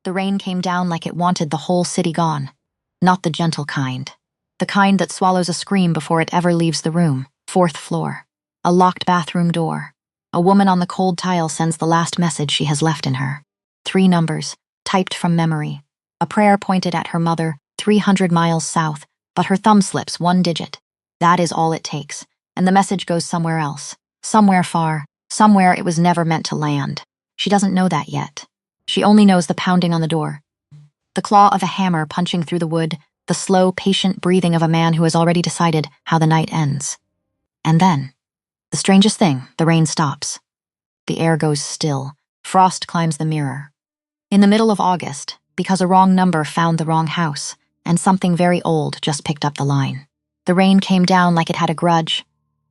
The rain came down like it wanted the whole city gone. Not the gentle kind. The kind that swallows a scream before it ever leaves the room. 4th floor. A locked bathroom door. A woman on the cold tile sends the last message she has left in her. 3 numbers, typed from memory. A prayer pointed at her mother, 300 miles south, but her thumb slips 1 digit. That is all it takes, and the message goes somewhere else. Somewhere far, somewhere it was never meant to land. She doesn't know that yet. She only knows the pounding on the door. The claw of a hammer punching through the wood, the slow, patient breathing of a man who has already decided how the night ends. And then, the strangest thing, the rain stops. The air goes still. Frost climbs the mirror. In the middle of August, because a wrong number found the wrong house, and something very old just picked up the line. The rain came down like it had a grudge.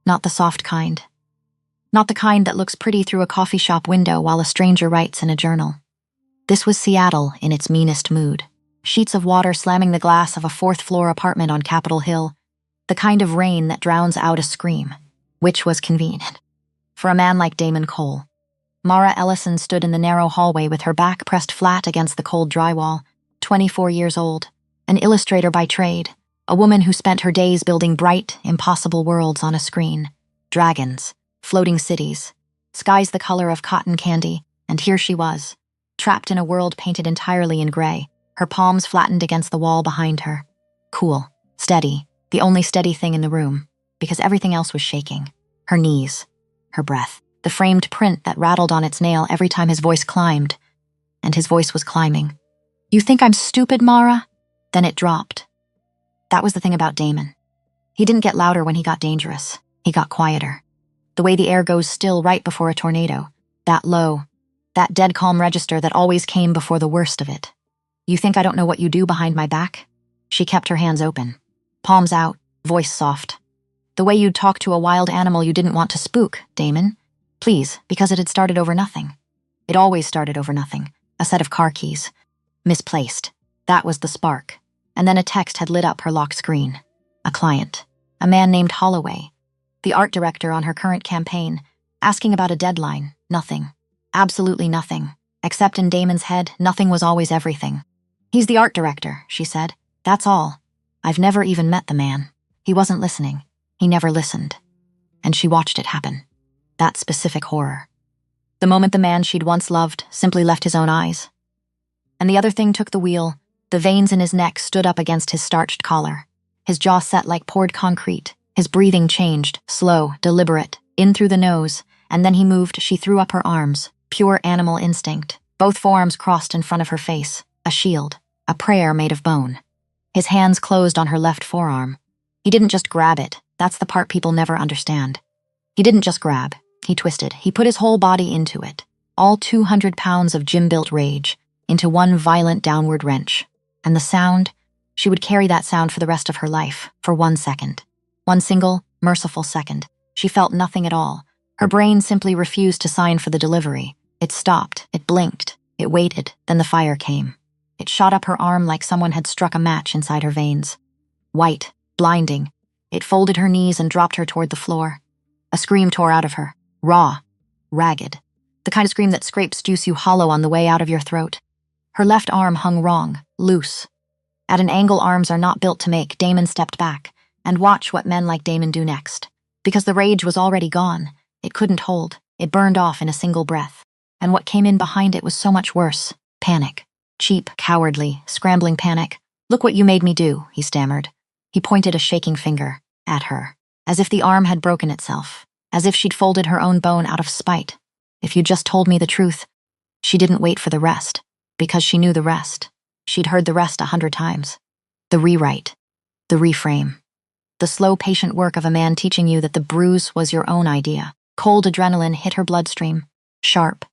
Not the soft kind. Not the kind that looks pretty through a coffee shop window while a stranger writes in a journal. This was Seattle in its meanest mood. Sheets of water slamming the glass of a 4th-floor apartment on Capitol Hill. The kind of rain that drowns out a scream. Which was convenient. For a man like Damon Cole. Mara Ellison stood in the narrow hallway with her back pressed flat against the cold drywall, 24 years old, an illustrator by trade, a woman who spent her days building bright, impossible worlds on a screen. Dragons, floating cities, skies the color of cotton candy, and here she was, trapped in a world painted entirely in gray, her palms flattened against the wall behind her. Cool, steady, the only steady thing in the room, because everything else was shaking. Her knees, her breath, the framed print that rattled on its nail every time his voice climbed. And his voice was climbing. "You think I'm stupid, Mara?" Then it dropped. That was the thing about Damon. He didn't get louder when he got dangerous. He got quieter. The way the air goes still right before a tornado. That low, that dead calm register that always came before the worst of it. "You think I don't know what you do behind my back?" She kept her hands open. Palms out, voice soft. "The way you'd talk to a wild animal you didn't want to spook, Damon. Please, because it had started over nothing. It always started over nothing. A set of car keys. Misplaced. That was the spark. And then a text had lit up her locked screen. A client. A man named Holloway. The art director on her current campaign. Asking about a deadline. Nothing. Absolutely nothing. Except in Damon's head, nothing was always everything. "He's the art director," she said. "That's all. I've never even met the man. He wasn't listening. He never listened." And she watched it happen. That specific horror. The moment the man she'd once loved simply left his own eyes. And the other thing took the wheel. The veins in his neck stood up against his starched collar. His jaw set like poured concrete. His breathing changed, slow, deliberate, in through the nose, and then he moved. She threw up her arms, pure animal instinct. Both forearms crossed in front of her face. A shield. A prayer made of bone. His hands closed on her left forearm. He didn't just grab it. That's the part people never understand. He didn't just grab. He twisted. He put his whole body into it. All 200 pounds of gym-built rage, into one violent downward wrench. And the sound? She would carry that sound for the rest of her life, for 1 second. One single, merciful second. She felt nothing at all. Her brain simply refused to sign for the delivery. It stopped. It blinked. It waited. Then the fire came. It shot up her arm like someone had struck a match inside her veins. White, blinding. It folded her knees and dropped her toward the floor. A scream tore out of her. Raw. Ragged. The kind of scream that scrapes juice you hollow on the way out of your throat. Her left arm hung wrong, loose. At an angle arms are not built to make, Damon stepped back. And watch what men like Damon do next. Because the rage was already gone. It couldn't hold. It burned off in a single breath. And what came in behind it was so much worse. Panic. Cheap, cowardly, scrambling panic. "Look what you made me do," he stammered. He pointed a shaking finger at her, as if the arm had broken itself, as if she'd folded her own bone out of spite. "If you just told me the truth." She didn't wait for the rest, because she knew the rest. She'd heard the rest 100 times. The rewrite. The reframe. The slow, patient work of a man teaching you that the bruise was your own idea. Cold adrenaline hit her bloodstream. Sharp.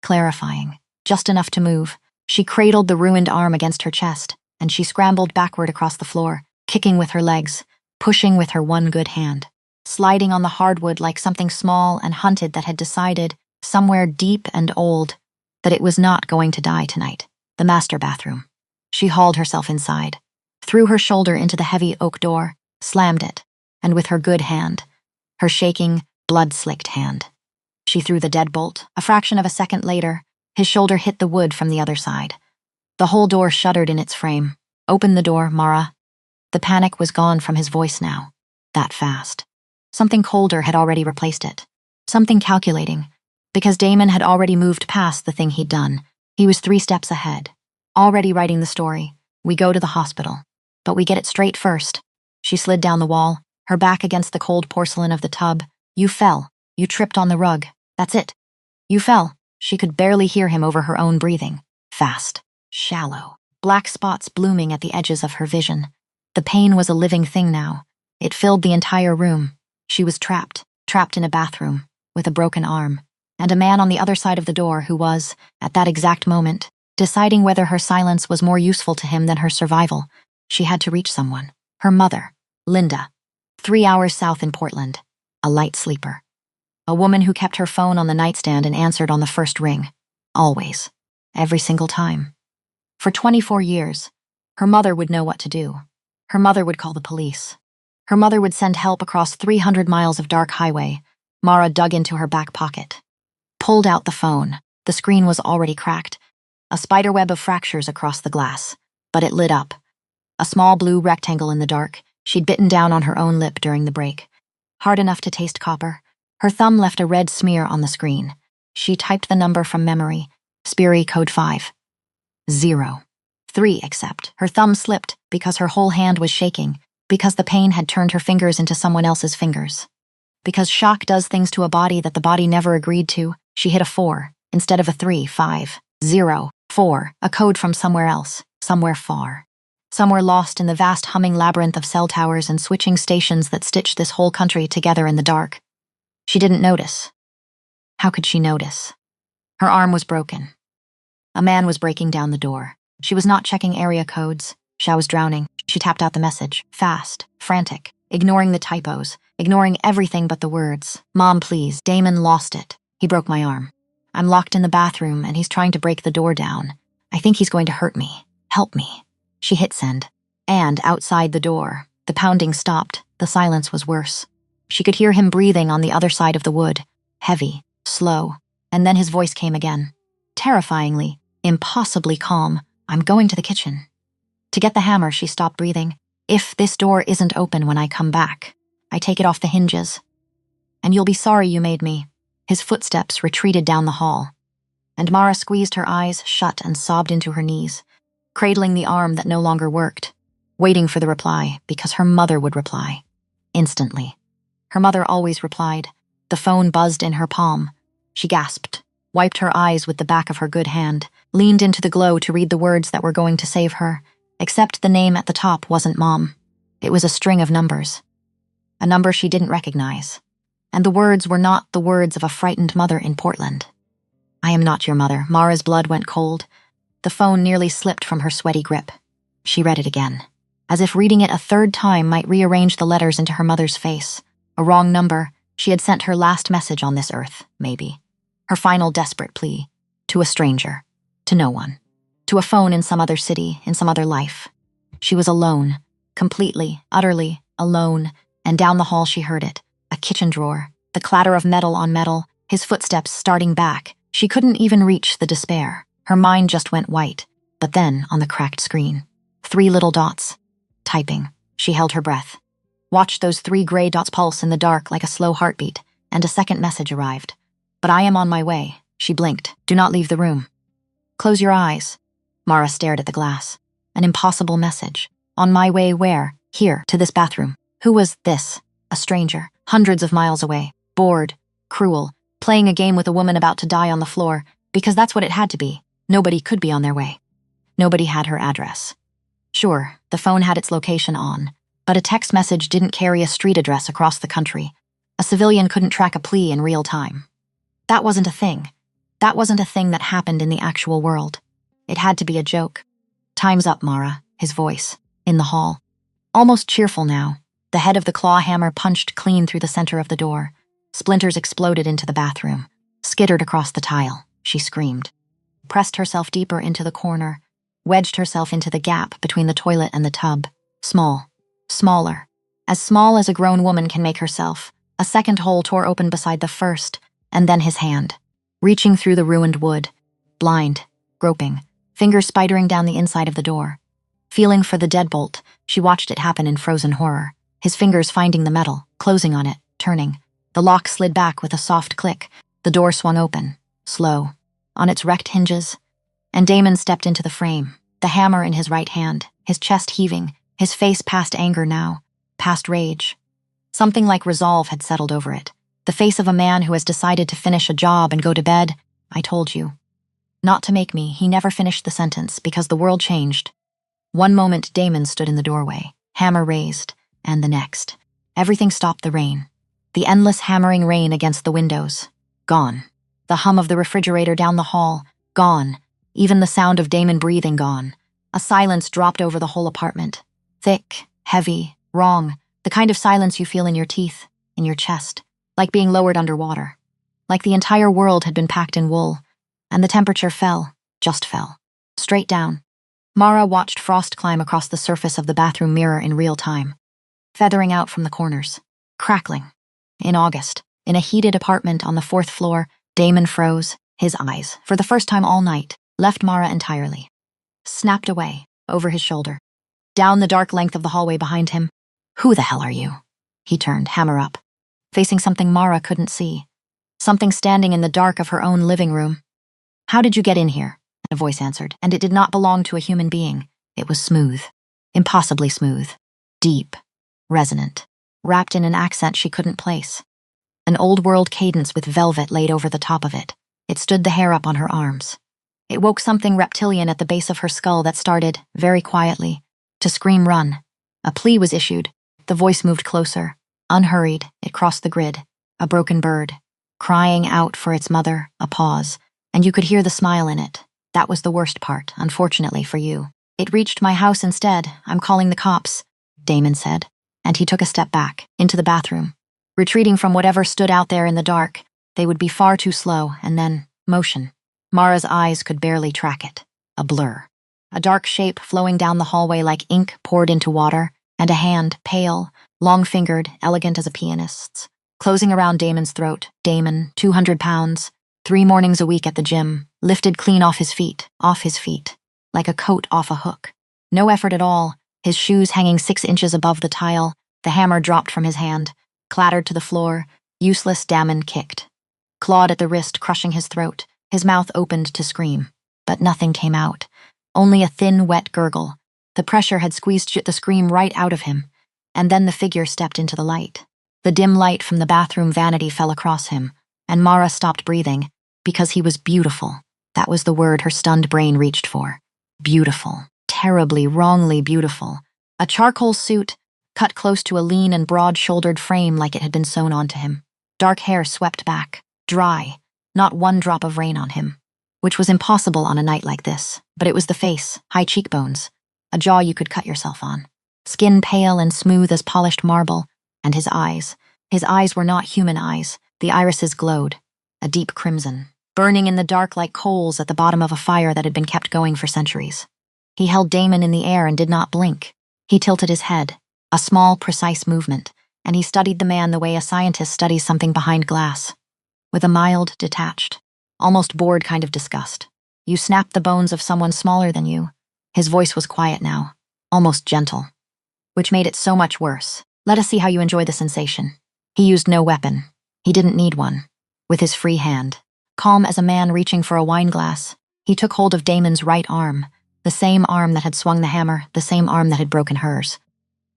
Clarifying. Just enough to move. She cradled the ruined arm against her chest, and she scrambled backward across the floor, kicking with her legs, pushing with her one good hand, sliding on the hardwood like something small and hunted that had decided, somewhere deep and old, that it was not going to die tonight. The master bathroom. She hauled herself inside, threw her shoulder into the heavy oak door, slammed it, and with her good hand, her shaking, blood-slicked hand, she threw the deadbolt. A fraction of a second later, his shoulder hit the wood from the other side. The whole door shuddered in its frame. Open the door, Mara. The panic was gone from his voice now. That fast. Something colder had already replaced it. Something calculating. Because Damon had already moved past the thing he'd done. He was 3 steps ahead. Already writing the story. We go to the hospital. But we get it straight first. She slid down the wall, her back against the cold porcelain of the tub. You fell. You tripped on the rug. That's it. You fell. She could barely hear him over her own breathing. Fast. Shallow. Black spots blooming at the edges of her vision. The pain was a living thing now. It filled the entire room. She was trapped in a bathroom, with a broken arm, and a man on the other side of the door who was, at that exact moment, deciding whether her silence was more useful to him than her survival. She had to reach someone. Her mother, Linda, 3 hours south in Portland, a light sleeper. A woman who kept her phone on the nightstand and answered on the first ring. Always. Every single time. For 24 years, her mother would know what to do. Her mother would call the police. Her mother would send help across 300 miles of dark highway. Mara dug into her back pocket. Pulled out the phone. The screen was already cracked. A spiderweb of fractures across the glass. But it lit up. A small blue rectangle in the dark. She'd bitten down on her own lip during the break. Hard enough to taste copper. Her thumb left a red smear on the screen. She typed the number from memory. Spiri code 5. 0. 3 except. Her thumb slipped because her whole hand was shaking, because the pain had turned her fingers into someone else's fingers. Because shock does things to a body that the body never agreed to, she hit a 4 instead of a 3, 5, 0, 4, a code from somewhere else, somewhere far. Somewhere lost in the vast humming labyrinth of cell towers and switching stations that stitched this whole country together in the dark. She didn't notice. How could she notice? Her arm was broken. A man was breaking down the door. She was not checking area codes. She was drowning. She tapped out the message, fast, frantic, ignoring the typos, ignoring everything but the words. Mom, please. Damon lost it. He broke my arm. I'm locked in the bathroom and he's trying to break the door down. I think he's going to hurt me. Help me. She hit send. And outside the door, the pounding stopped. The silence was worse. She could hear him breathing on the other side of the wood. Heavy, slow. And then his voice came again. Terrifyingly, impossibly calm. I'm going to the kitchen. To get the hammer, she stopped breathing. If this door isn't open when I come back, I take it off the hinges. And you'll be sorry you made me. His footsteps retreated down the hall. And Mara squeezed her eyes shut and sobbed into her knees, cradling the arm that no longer worked, waiting for the reply because her mother would reply. Instantly. Her mother always replied. The phone buzzed in her palm. She gasped, wiped her eyes with the back of her good hand, leaned into the glow to read the words that were going to save her, except the name at the top wasn't Mom. It was a string of numbers. A number she didn't recognize. And the words were not the words of a frightened mother in Portland. I am not your mother. Mara's blood went cold. The phone nearly slipped from her sweaty grip. She read it again, as if reading it a third time might rearrange the letters into her mother's face. A wrong number. She had sent her last message on this earth, maybe. Her final desperate plea. To a stranger. To no one. To a phone in some other city, in some other life. She was alone. Completely, utterly, alone. And down the hall she heard it. A kitchen drawer. The clatter of metal on metal. His footsteps starting back. She couldn't even reach the despair. Her mind just went white. But then, on the cracked screen. 3 little dots. Typing. She held her breath. Watched those 3 gray dots pulse in the dark like a slow heartbeat, and a second message arrived. But I am on my way. She blinked. Do not leave the room. Close your eyes. Mara stared at the glass. An impossible message. On my way where? Here, to this bathroom. Who was this? A stranger, hundreds of miles away, bored, cruel, playing a game with a woman about to die on the floor, because that's what it had to be. Nobody could be on their way. Nobody had her address. Sure, the phone had its location on, but a text message didn't carry a street address across the country. A civilian couldn't track a plea in real time. That wasn't a thing. That wasn't a thing that happened in the actual world. It had to be a joke. Time's up, Mara, his voice, in the hall. Almost cheerful now. The head of the claw hammer punched clean through the center of the door. Splinters exploded into the bathroom. Skittered across the tile. She screamed. Pressed herself deeper into the corner. Wedged herself into the gap between the toilet and the tub. Small. Smaller. As small as a grown woman can make herself. A second hole tore open beside the first, and then his hand. Reaching through the ruined wood. Blind. Groping. fingers spidering down the inside of the door. Feeling for the deadbolt, she watched it happen in frozen horror, his fingers finding the metal, closing on it, turning. The lock slid back with a soft click. The door swung open, slow, on its wrecked hinges, and Damon stepped into the frame, the hammer in his right hand, his chest heaving, his face past anger now, past rage. Something like resolve had settled over it, the face of a man who has decided to finish a job and go to bed. I told you. Not to make me, he never finished the sentence because the world changed. One moment Damon stood in the doorway, hammer raised, and the next. Everything stopped. The rain. The endless hammering rain against the windows. Gone. The hum of the refrigerator down the hall. Gone. Even the sound of Damon breathing gone. A silence dropped over the whole apartment. Thick, heavy, wrong. The kind of silence you feel in your teeth, in your chest, like being lowered underwater. Like the entire world had been packed in wool, and the temperature fell, just fell. Straight down. Mara watched frost climb across the surface of the bathroom mirror in real time, feathering out from the corners, crackling. In August, in a heated apartment on the 4th floor, Damon froze. His eyes, for the first time all night, left Mara entirely. Snapped away, over his shoulder. Down the dark length of the hallway behind him. Who the hell are you? He turned, hammer up, facing something Mara couldn't see. Something standing in the dark of her own living room. How did you get in here? A voice answered, and it did not belong to a human being. It was smooth. Impossibly smooth. Deep. Resonant. Wrapped in an accent she couldn't place. An old-world cadence with velvet laid over the top of it. It stood the hair up on her arms. It woke something reptilian at the base of her skull that started, very quietly, to scream run. A plea was issued. The voice moved closer. Unhurried, it crossed the grid. A broken bird. Crying out for its mother, a pause. And you could hear the smile in it. That was the worst part, unfortunately for you. It reached my house instead. I'm calling the cops, Damon said. And he took a step back, into the bathroom. Retreating from whatever stood out there in the dark, they would be far too slow, and then, motion. Mara's eyes could barely track it. A blur. A dark shape flowing down the hallway like ink poured into water, and a hand, pale, long-fingered, elegant as a pianist's, closing around Damon's throat. Damon, 200 pounds, 3 mornings a week at the gym, lifted clean off his feet, like a coat off a hook. No effort at all, his shoes hanging 6 inches above the tile, the hammer dropped from his hand, clattered to the floor, useless. Damon kicked. Clawed at the wrist, crushing his throat, his mouth opened to scream. But nothing came out, only a thin, wet gurgle. The pressure had squeezed the scream right out of him, and then the figure stepped into the light. The dim light from the bathroom vanity fell across him, and Mara stopped breathing, because he was beautiful. That was the word her stunned brain reached for. Beautiful. Terribly, wrongly beautiful. A charcoal suit, cut close to a lean and broad-shouldered frame like it had been sewn onto him. Dark hair swept back, dry, not one drop of rain on him, which was impossible on a night like this, but it was the face, high cheekbones, a jaw you could cut yourself on, skin pale and smooth as polished marble, and his eyes. His eyes were not human eyes. The irises glowed, a deep crimson, burning in the dark like coals at the bottom of a fire that had been kept going for centuries. He held Damon in the air and did not blink. He tilted his head, a small, precise movement, and he studied the man the way a scientist studies something behind glass, with a mild, detached, almost bored kind of disgust. You snapped the bones of someone smaller than you. His voice was quiet now, almost gentle, which made it so much worse. Let us see how you enjoy the sensation. He used no weapon. He didn't need one. With his free hand, calm as a man reaching for a wine glass, he took hold of Damon's right arm, the same arm that had swung the hammer, the same arm that had broken hers.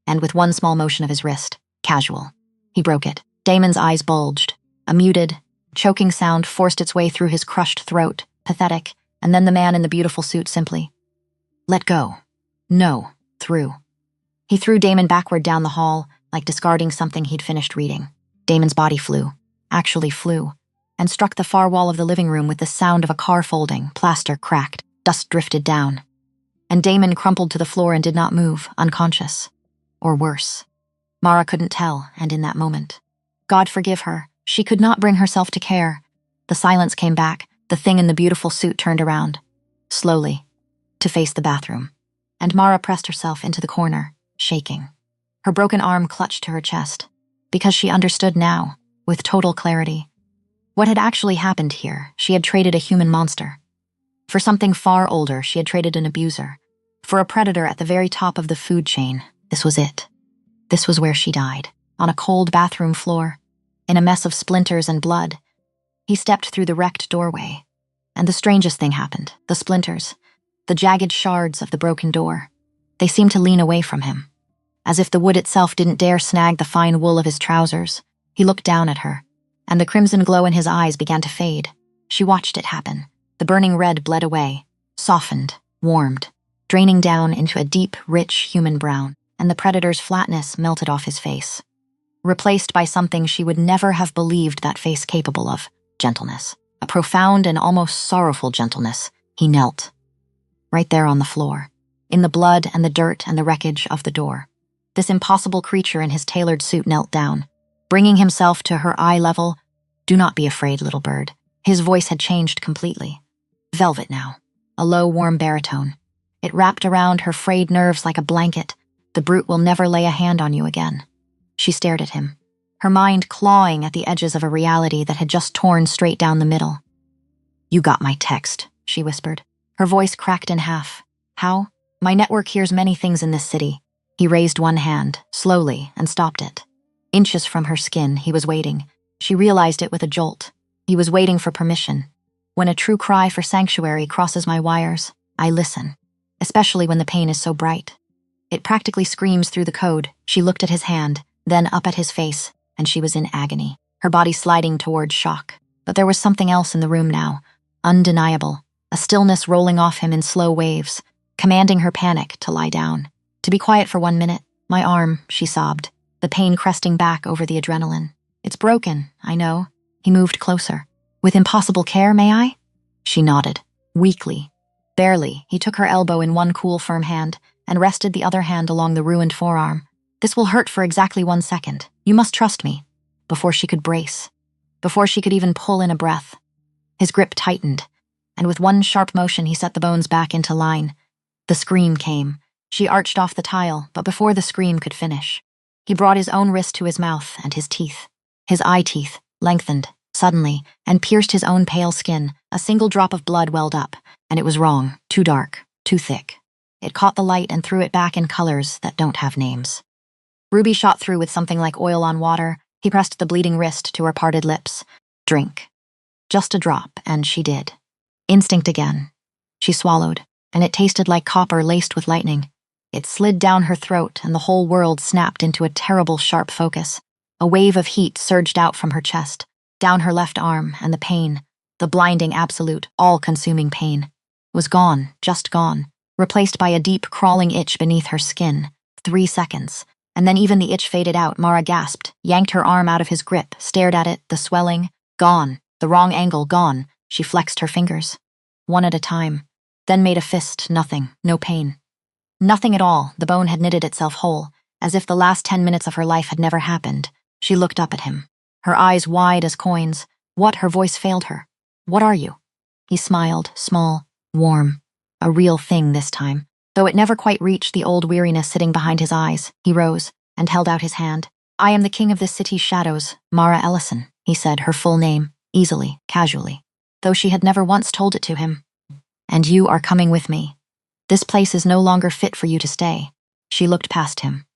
And with one small motion of his wrist, casual, he broke it. Damon's eyes bulged. A muted, choking sound forced its way through his crushed throat, pathetic, and then the man in the beautiful suit simply, let go. No, through. He threw Damon backward down the hall, like discarding something he'd finished reading. Damon's body flew, actually flew, and struck the far wall of the living room with the sound of a car folding. Plaster cracked, dust drifted down. And Damon crumpled to the floor and did not move, unconscious. Or worse. Mara couldn't tell, and in that moment, God forgive her, she could not bring herself to care. The silence came back, the thing in the beautiful suit turned around, slowly, to face the bathroom. And Mara pressed herself into the corner, shaking. Her broken arm clutched to her chest, because she understood now, with total clarity. What had actually happened here, she had traded a human monster For something far older, she had traded an abuser. For a predator at the very top of the food chain, this was it. This was where she died, on a cold bathroom floor, in a mess of splinters and blood. He stepped through the wrecked doorway, and the strangest thing happened. The splinters, the jagged shards of the broken door, they seemed to lean away from him, as if the wood itself didn't dare snag the fine wool of his trousers. He looked down at her, and the crimson glow in his eyes began to fade. She watched it happen. The burning red bled away, softened, warmed, draining down into a deep, rich human brown, and the predator's flatness melted off his face, replaced by something she would never have believed that face capable of: gentleness. A profound and almost sorrowful gentleness. He knelt, right there on the floor, in the blood and the dirt and the wreckage of the door. This impossible creature in his tailored suit knelt down, bringing himself to her eye level. "Do not be afraid, little bird." His voice had changed completely. Velvet now, a low, warm baritone. It wrapped around her frayed nerves like a blanket. "The brute will never lay a hand on you again." She stared at him, her mind clawing at the edges of a reality that had just torn straight down the middle. "You got my text," she whispered. Her voice cracked in half. "How? My network hears many things in this city." He raised one hand, slowly, and stopped it. Inches from her skin, he was waiting. She realized it with a jolt. He was waiting for permission. When a true cry for sanctuary crosses my wires, I listen, especially when the pain is so bright. It practically screams through the code. She looked at his hand, then up at his face, and she was in agony, her body sliding towards shock. But there was something else in the room now, undeniable, a stillness rolling off him in slow waves, commanding her panic to lie down. "To be quiet for 1 minute. My arm," she sobbed, the pain cresting back over the adrenaline. "It's broken, I know." He moved closer. "With impossible care, may I?" She nodded, weakly, barely. He took her elbow in one cool, firm hand and rested the other hand along the ruined forearm. "This will hurt for exactly 1 second. You must trust me." Before she could brace, before she could even pull in a breath, his grip tightened, and with one sharp motion he set the bones back into line. The scream came. She arched off the tile, but before the scream could finish, he brought his own wrist to his mouth and his teeth. His eye teeth lengthened, suddenly, and pierced his own pale skin. A single drop of blood welled up, and it was wrong, too dark, too thick. It caught the light and threw it back in colors that don't have names. Ruby shot through with something like oil on water. He pressed the bleeding wrist to her parted lips. "Drink." Just a drop, and she did. Instinct again. She swallowed, and it tasted like copper laced with lightning. It slid down her throat, and the whole world snapped into a terrible, sharp focus. A wave of heat surged out from her chest, down her left arm, and the pain, the blinding, absolute, all-consuming pain, was gone, just gone, replaced by a deep, crawling itch beneath her skin. 3 seconds, and then even the itch faded out. Mara gasped, yanked her arm out of his grip, stared at it, the swelling, gone, the wrong angle, gone. She flexed her fingers, one at a time, then made a fist. Nothing, no pain. Nothing at all. The bone had knitted itself whole, as if the last 10 minutes of her life had never happened. She looked up at him, her eyes wide as coins. "What?" Her voice failed her. "What are you?" He smiled, small, warm, a real thing this time. Though it never quite reached the old weariness sitting behind his eyes, he rose and held out his hand. "I am the king of this city's shadows, Mara Ellison," he said, her full name, easily, casually, though she had never once told it to him. "And you are coming with me. This place is no longer fit for you to stay." She looked past him,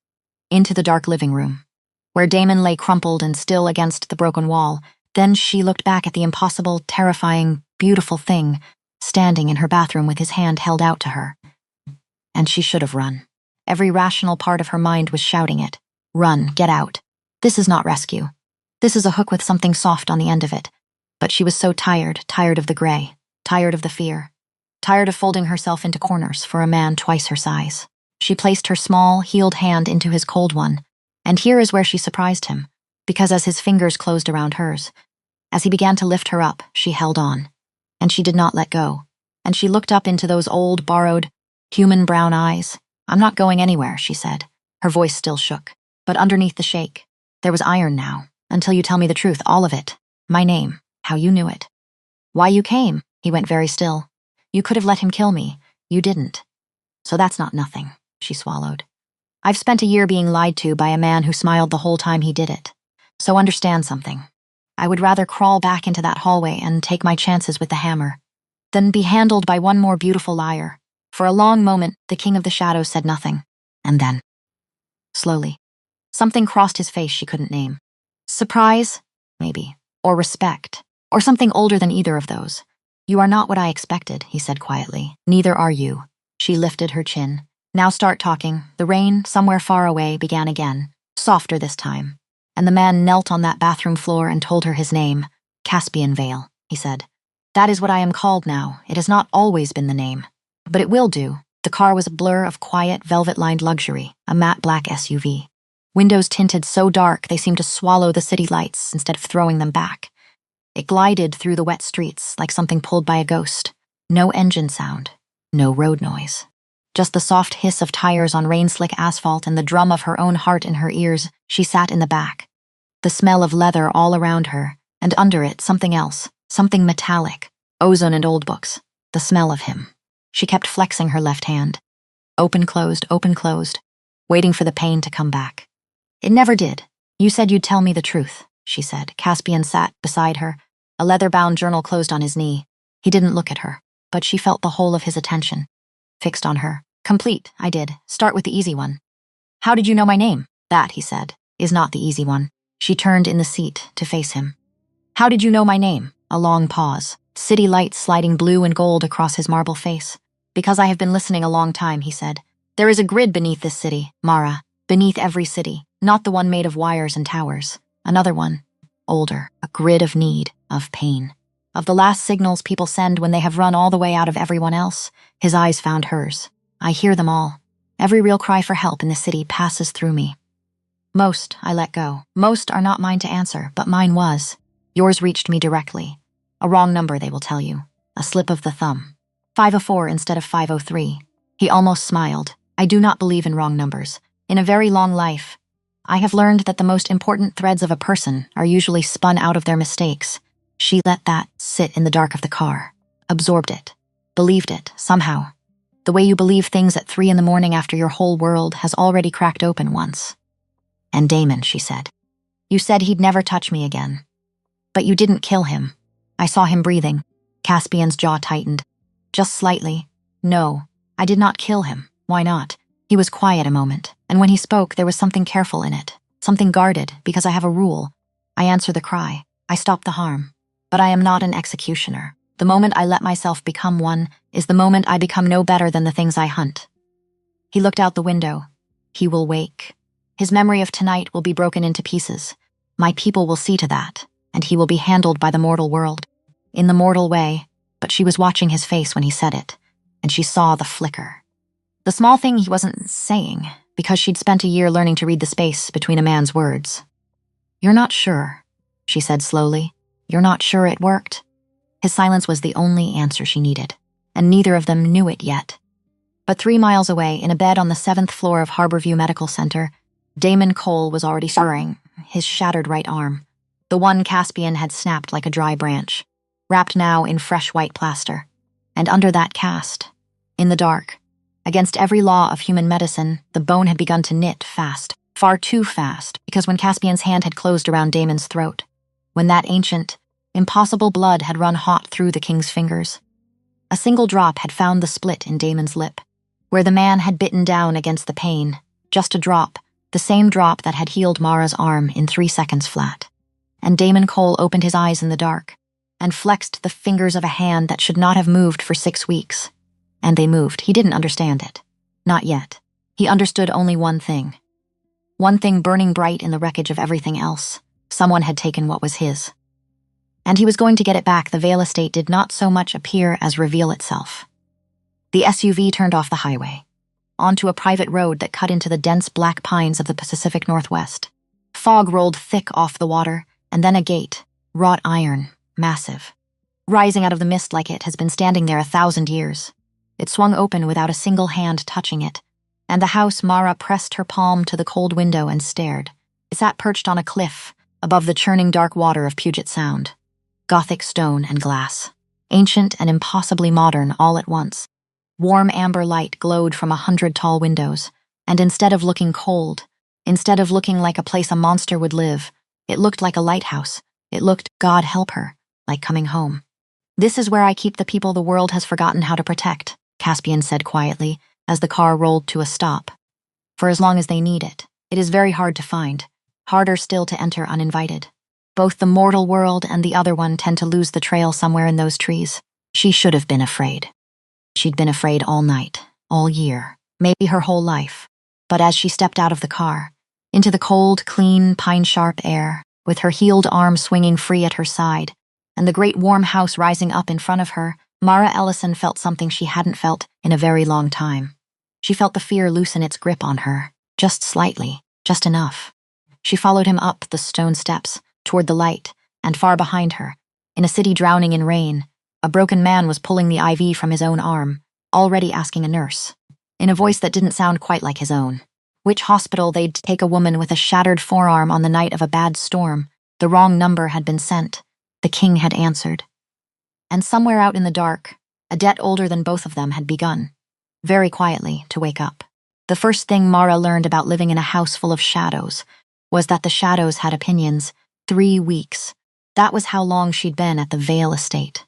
into the dark living room, where Damon lay crumpled and still against the broken wall. Then she looked back at the impossible, terrifying, beautiful thing, standing in her bathroom with his hand held out to her. And she should have run. Every rational part of her mind was shouting it. Run, get out. This is not rescue. This is a hook with something soft on the end of it. But she was so tired, tired of the gray, tired of the fear, tired of folding herself into corners for a man twice her size. She placed her small, healed hand into his cold one, and here is where she surprised him, because as his fingers closed around hers, as he began to lift her up, she held on, and she did not let go, and she looked up into those old, borrowed, human brown eyes. "I'm not going anywhere," she said. Her voice still shook, but underneath the shake, there was iron now, "until you tell me the truth, all of it. My name, how you knew it. Why you came." He went very still. "You could have let him kill me. You didn't. So that's not nothing," she swallowed. "I've spent a year being lied to by a man who smiled the whole time he did it. So understand something. I would rather crawl back into that hallway and take my chances with the hammer." then be handled by one more beautiful liar. For a long moment, the King of the Shadows said nothing. And then, slowly, something crossed his face she couldn't name. Surprise? Maybe. Or respect. Or something older than either of those. You are not what I expected, he said quietly. Neither are you. She lifted her chin. Now start talking. The rain, somewhere far away, began again. Softer this time. And the man knelt on that bathroom floor and told her his name. Caspian Vale, he said. That is what I am called now. It has not always been the name. But it will do. The car was a blur of quiet, velvet-lined luxury, a matte black SUV. Windows tinted so dark they seemed to swallow the city lights instead of throwing them back. It glided through the wet streets like something pulled by a ghost. No engine sound, no road noise. Just the soft hiss of tires on rain-slick asphalt and the drum of her own heart in her ears. She sat in the back. The smell of leather all around her, and under it something else, something metallic, ozone and old books, the smell of him. She kept flexing her left hand. Open, closed, waiting for the pain to come back. It never did. You said you'd tell me the truth, she said. Caspian sat beside her, a leather-bound journal closed on his knee. He didn't look at her, but she felt the whole of his attention. Fixed on her. Complete, I did. Start with the easy one. How did you know my name? That, he said, is not the easy one. She turned in the seat to face him. How did you know my name? A long pause. City lights sliding blue and gold across his marble face. Because I have been listening a long time, he said. There is a grid beneath this city, Mara. Beneath every city. Not the one made of wires and towers. Another one. Older. A grid of need. Of pain. Of the last signals people send when they have run all the way out of everyone else. His eyes found hers. I hear them all. Every real cry for help in the city passes through me. Most I let go. Most are not mine to answer, but mine was. Yours reached me directly. A wrong number, they will tell you. A slip of the thumb. 504 instead of 503. He almost smiled. I do not believe in wrong numbers. In a very long life, I have learned that the most important threads of a person are usually spun out of their mistakes. She let that sit in the dark of the car. Absorbed it. Believed it, somehow. The way you believe things at 3 a.m. after your whole world has already cracked open once. And Damon, she said. You said he'd never touch me again. But you didn't kill him. I saw him breathing. Caspian's jaw tightened. Just slightly. No, I did not kill him. Why not? He was quiet a moment, and when he spoke there was something careful in it. Something guarded, because I have a rule. I answer the cry. I stop the harm. But I am not an executioner. The moment I let myself become one is the moment I become no better than the things I hunt. He looked out the window. He will wake. His memory of tonight will be broken into pieces. My people will see to that, and he will be handled by the mortal world. In the mortal way, but she was watching his face when he said it, and she saw the flicker. The small thing he wasn't saying, because she'd spent a year learning to read the space between a man's words. You're not sure, she said slowly. You're not sure it worked? His silence was the only answer she needed, and neither of them knew it yet. But 3 miles away, in a bed on the 7th floor of Harborview Medical Center, Damon Cole was already stirring, his shattered right arm. The one Caspian had snapped like a dry branch, wrapped now in fresh white plaster. And under that cast, in the dark, against every law of human medicine, the bone had begun to knit fast, far too fast, because when Caspian's hand had closed around Damon's throat, when that ancient, impossible blood had run hot through the king's fingers, a single drop had found the split in Damon's lip, where the man had bitten down against the pain, just a drop, the same drop that had healed Mara's arm in 3 seconds flat. And Damon Cole opened his eyes in the dark, and flexed the fingers of a hand that should not have moved for 6 weeks. And they moved. He didn't understand it. Not yet. He understood only one thing. One thing burning bright in the wreckage of everything else. Someone had taken what was his. And he was going to get it back. The Vale estate did not so much appear as reveal itself. The SUV turned off the highway, onto a private road that cut into the dense black pines of the Pacific Northwest. Fog rolled thick off the water, and then a gate, wrought iron, massive, rising out of the mist like it has been standing there 1,000 years. It swung open without a single hand touching it, and the house Mara pressed her palm to the cold window and stared. It sat perched on a cliff, above the churning dark water of Puget Sound. Gothic stone and glass, ancient and impossibly modern all at once. Warm amber light glowed from 100 tall windows, and instead of looking cold, instead of looking like a place a monster would live, it looked like a lighthouse. It looked, God help her, like coming home. This is where I keep the people the world has forgotten how to protect, Caspian said quietly, as the car rolled to a stop. For as long as they need it, it is very hard to find, harder still to enter uninvited. Both the mortal world and the other one tend to lose the trail somewhere in those trees. She should have been afraid. She'd been afraid all night, all year, maybe her whole life. But as she stepped out of the car, into the cold, clean, pine-sharp air, with her healed arm swinging free at her side, and the great warm house rising up in front of her, Mara Ellison felt something she hadn't felt in a very long time. She felt the fear loosen its grip on her, just slightly, just enough. She followed him up the stone steps, toward the light, and far behind her, in a city drowning in rain, a broken man was pulling the IV from his own arm, already asking a nurse, in a voice that didn't sound quite like his own, which hospital they'd take a woman with a shattered forearm on the night of a bad storm. The wrong number had been sent. The king had answered. And somewhere out in the dark, a debt older than both of them had begun, very quietly, to wake up. The first thing Mara learned about living in a house full of shadows was that the shadows had opinions. 3 weeks. That was how long she'd been at the Vale estate.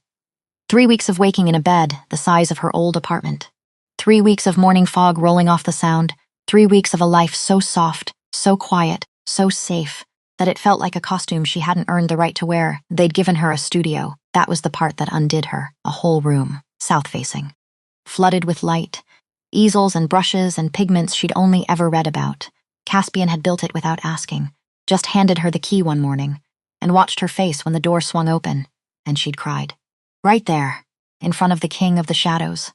3 weeks of waking in a bed the size of her old apartment. 3 weeks of morning fog rolling off the sound. 3 weeks of a life so soft, so quiet, so safe, that it felt like a costume she hadn't earned the right to wear. They'd given her a studio. That was the part that undid her. A whole room, south-facing, flooded with light, easels and brushes and pigments she'd only ever read about. Caspian had built it without asking, just handed her the key one morning, and watched her face when the door swung open, and she'd cried. Right there, in front of the king of the shadows.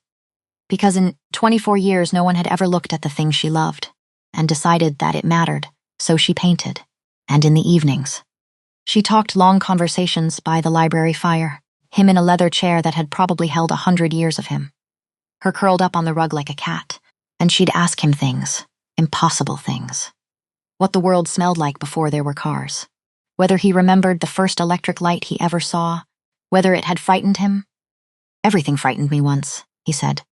Because in 24 years no one had ever looked at the thing she loved, and decided that it mattered, so she painted. And in the evenings, she talked long conversations by the library fire, him in a leather chair that had probably held 100 years of him. Her curled up on the rug like a cat, and she'd ask him things, impossible things. What the world smelled like before there were cars. Whether he remembered the first electric light he ever saw, whether it had frightened him. Everything frightened me once, he said.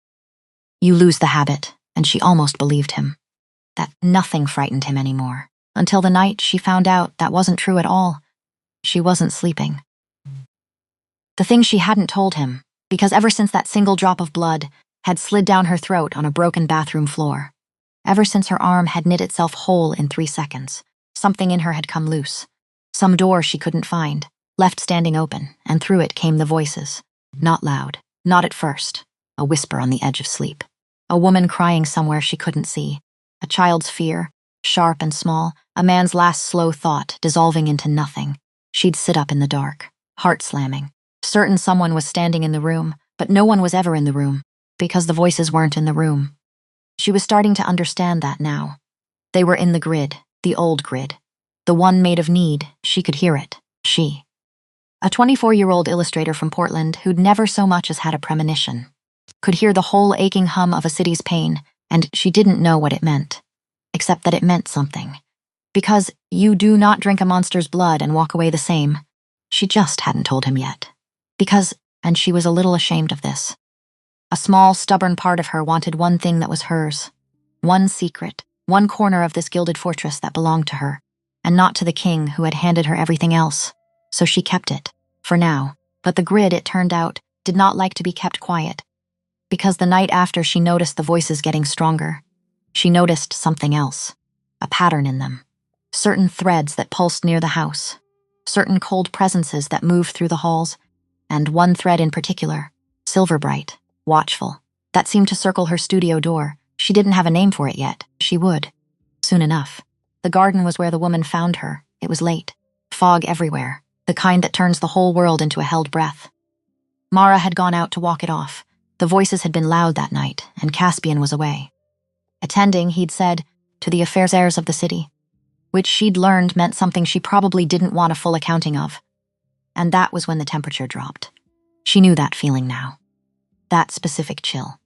You lose the habit, and she almost believed him. That nothing frightened him anymore, until the night she found out that wasn't true at all. She wasn't sleeping. The thing she hadn't told him, because ever since that single drop of blood had slid down her throat on a broken bathroom floor, ever since her arm had knit itself whole in 3 seconds, something in her had come loose. Some door she couldn't find, left standing open, and through it came the voices. Not loud, not at first, a whisper on the edge of sleep. A woman crying somewhere she couldn't see. A child's fear, sharp and small, a man's last slow thought dissolving into nothing. She'd sit up in the dark, heart slamming, certain someone was standing in the room, but no one was ever in the room, because the voices weren't in the room. She was starting to understand that now. They were in the grid, the old grid. The one made of need, she could hear it, she. A 24-year-old illustrator from Portland who'd never so much as had a premonition. Could hear the whole aching hum of a city's pain, and she didn't know what it meant. Except that it meant something. Because you do not drink a monster's blood and walk away the same. She just hadn't told him yet. Because, and she was a little ashamed of this, a small, stubborn part of her wanted one thing that was hers. One secret, one corner of this gilded fortress that belonged to her, and not to the king who had handed her everything else. So she kept it, for now. But the grid, it turned out, did not like to be kept quiet. Because the night after she noticed the voices getting stronger, she noticed something else, a pattern in them. Certain threads that pulsed near the house, certain cold presences that moved through the halls, and one thread in particular, silver bright, watchful, that seemed to circle her studio door. She didn't have a name for it yet. She would. Soon enough. The garden was where the woman found her. It was late. Fog everywhere, the kind that turns the whole world into a held breath. Mara had gone out to walk it off. The voices had been loud that night, and Caspian was away. Attending, he'd said, to the affairs of the city, which she'd learned meant something she probably didn't want a full accounting of. And that was when the temperature dropped. She knew that feeling now. That specific chill.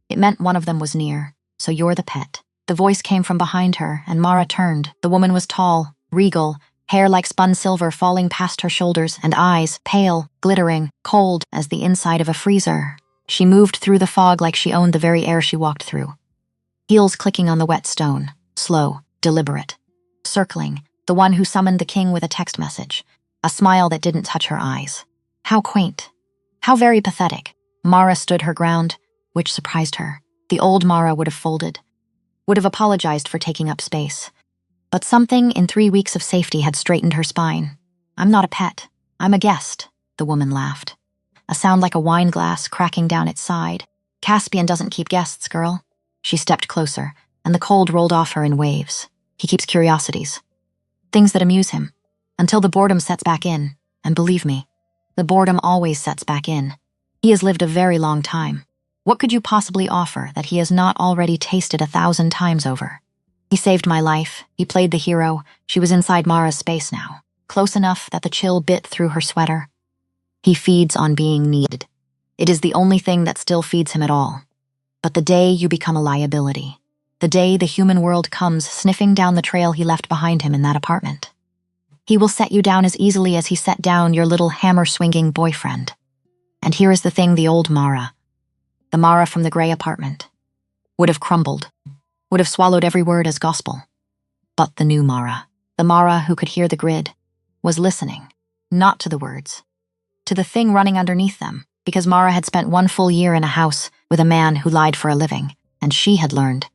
It meant one of them was near, so you're the pet. The voice came from behind her, and Mara turned. The woman was tall, regal, hair like spun silver falling past her shoulders, and eyes, pale, glittering, cold as the inside of a freezer. She moved through the fog like she owned the very air she walked through. Heels clicking on the wet stone, slow, deliberate. Circling, the one who summoned the king with a text message, a smile that didn't touch her eyes. How quaint. How very pathetic. Mara stood her ground, which surprised her. The old Mara would have folded, would have apologized for taking up space. But something in 3 weeks of safety had straightened her spine. I'm not a pet. I'm a guest, the woman laughed. A sound like a wine glass cracking down its side. Caspian doesn't keep guests, girl. She stepped closer, and the cold rolled off her in waves. He keeps curiosities. Things that amuse him. Until the boredom sets back in. And believe me, the boredom always sets back in. He has lived a very long time. What could you possibly offer that he has not already tasted 1,000 times over? He saved my life. He played the hero. She was inside Mara's space now, close enough that the chill bit through her sweater. He feeds on being needed. It is the only thing that still feeds him at all. But the day you become a liability, the day the human world comes sniffing down the trail he left behind him in that apartment, he will set you down as easily as he set down your little hammer-swinging boyfriend. And here is the thing: the old Mara, the Mara from the gray apartment, would have crumbled, would have swallowed every word as gospel. But the new Mara, the Mara who could hear the grid, was listening, not to the words, to the thing running underneath them, because Mara had spent 1 full year in a house with a man who lied for a living, and she had learned,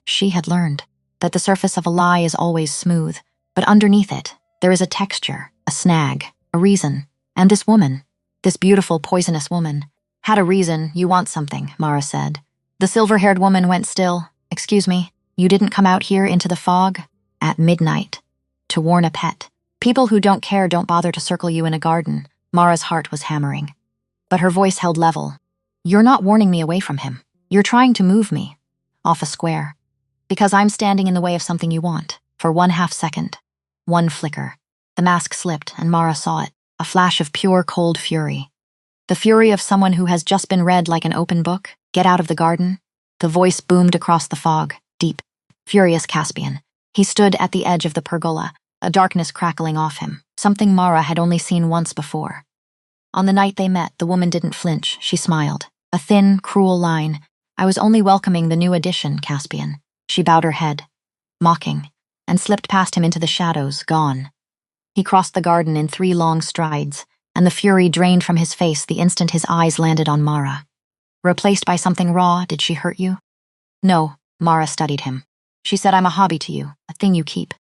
she had learned, that the surface of a lie is always smooth, but underneath it, there is a texture, a snag, a reason. And this woman, this beautiful, poisonous woman, had a reason. You want something, Mara said. The silver-haired woman went still. Excuse me, you didn't come out here into the fog at midnight to warn a pet. People who don't care don't bother to circle you in a garden. Mara's heart was hammering, but her voice held level. You're not warning me away from him. You're trying to move me off a square, because I'm standing in the way of something you want. For 1/2 second, 1 flicker, the mask slipped and Mara saw it, a flash of pure cold fury. The fury of someone who has just been read like an open book. Get out of the garden. The voice boomed across the fog, deep, furious Caspian. He stood at the edge of the pergola, a darkness crackling off him, something Mara had only seen once before. On the night they met, the woman didn't flinch. She smiled, a thin, cruel line. I was only welcoming the new addition, Caspian. She bowed her head, mocking, and slipped past him into the shadows, gone. He crossed the garden in 3 long strides, and the fury drained from his face the instant his eyes landed on Mara. Replaced by something raw, did she hurt you? No, Mara studied him. She said, I'm a hobby to you, a thing you keep.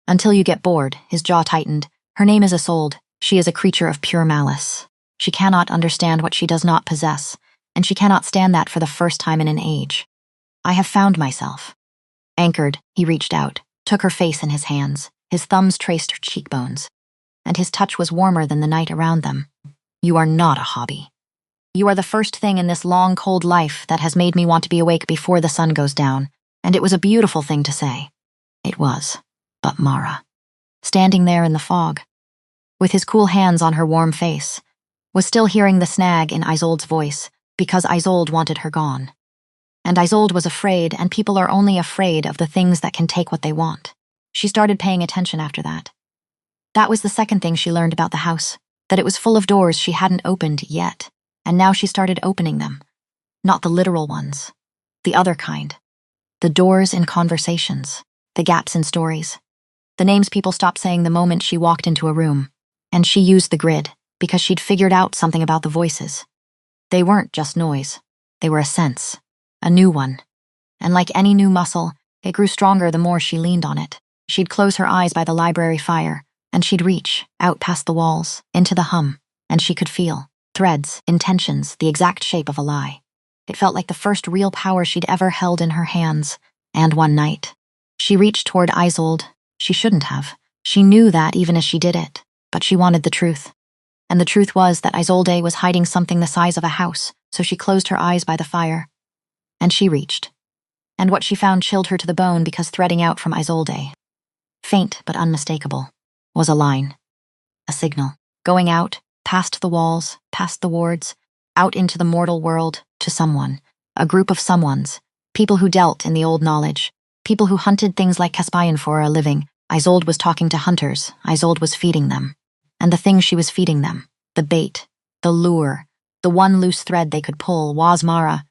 Until you get bored. His jaw tightened. Her name is Isolde. She is a creature of pure malice. She cannot understand what she does not possess, and she cannot stand that for the first time in an age. I have found myself. Anchored, he reached out, took her face in his hands. His thumbs traced her cheekbones, and his touch was warmer than the night around them. You are not a hobby. You are the first thing in this long, cold life that has made me want to be awake before the sun goes down, and it was a beautiful thing to say. It was. But Mara, standing there in the fog, with his cool hands on her warm face, was still hearing the snag in Isolde's voice, because Isolde wanted her gone. And Isolde was afraid, and people are only afraid of the things that can take what they want. She started paying attention after that. That was the second thing she learned about the house, that it was full of doors she hadn't opened yet, and now she started opening them. Not the literal ones, the other kind. The doors in conversations, the gaps in stories, the names people stopped saying the moment she walked into a room. And she used the grid, because she'd figured out something about the voices. They weren't just noise. They were a sense, a new one. And like any new muscle, it grew stronger the more she leaned on it. She'd close her eyes by the library fire, and she'd reach, out past the walls, into the hum, and she could feel threads, intentions, the exact shape of a lie. It felt like the first real power she'd ever held in her hands. And one night, she reached toward Isolde. She shouldn't have. She knew that even as she did it, but she wanted the truth. And the truth was that Isolde was hiding something the size of a house, so she closed her eyes by the fire. And she reached. And what she found chilled her to the bone, because threading out from Isolde, faint but unmistakable, was a line, a signal, going out, past the walls, past the wards, out into the mortal world, to someone, a group of someones, people who dealt in the old knowledge, people who hunted things like Caspian for a living. Isolde was talking to hunters. Isolde was feeding them. And the thing she was feeding them, the bait, the lure, the one loose thread they could pull, was Mara.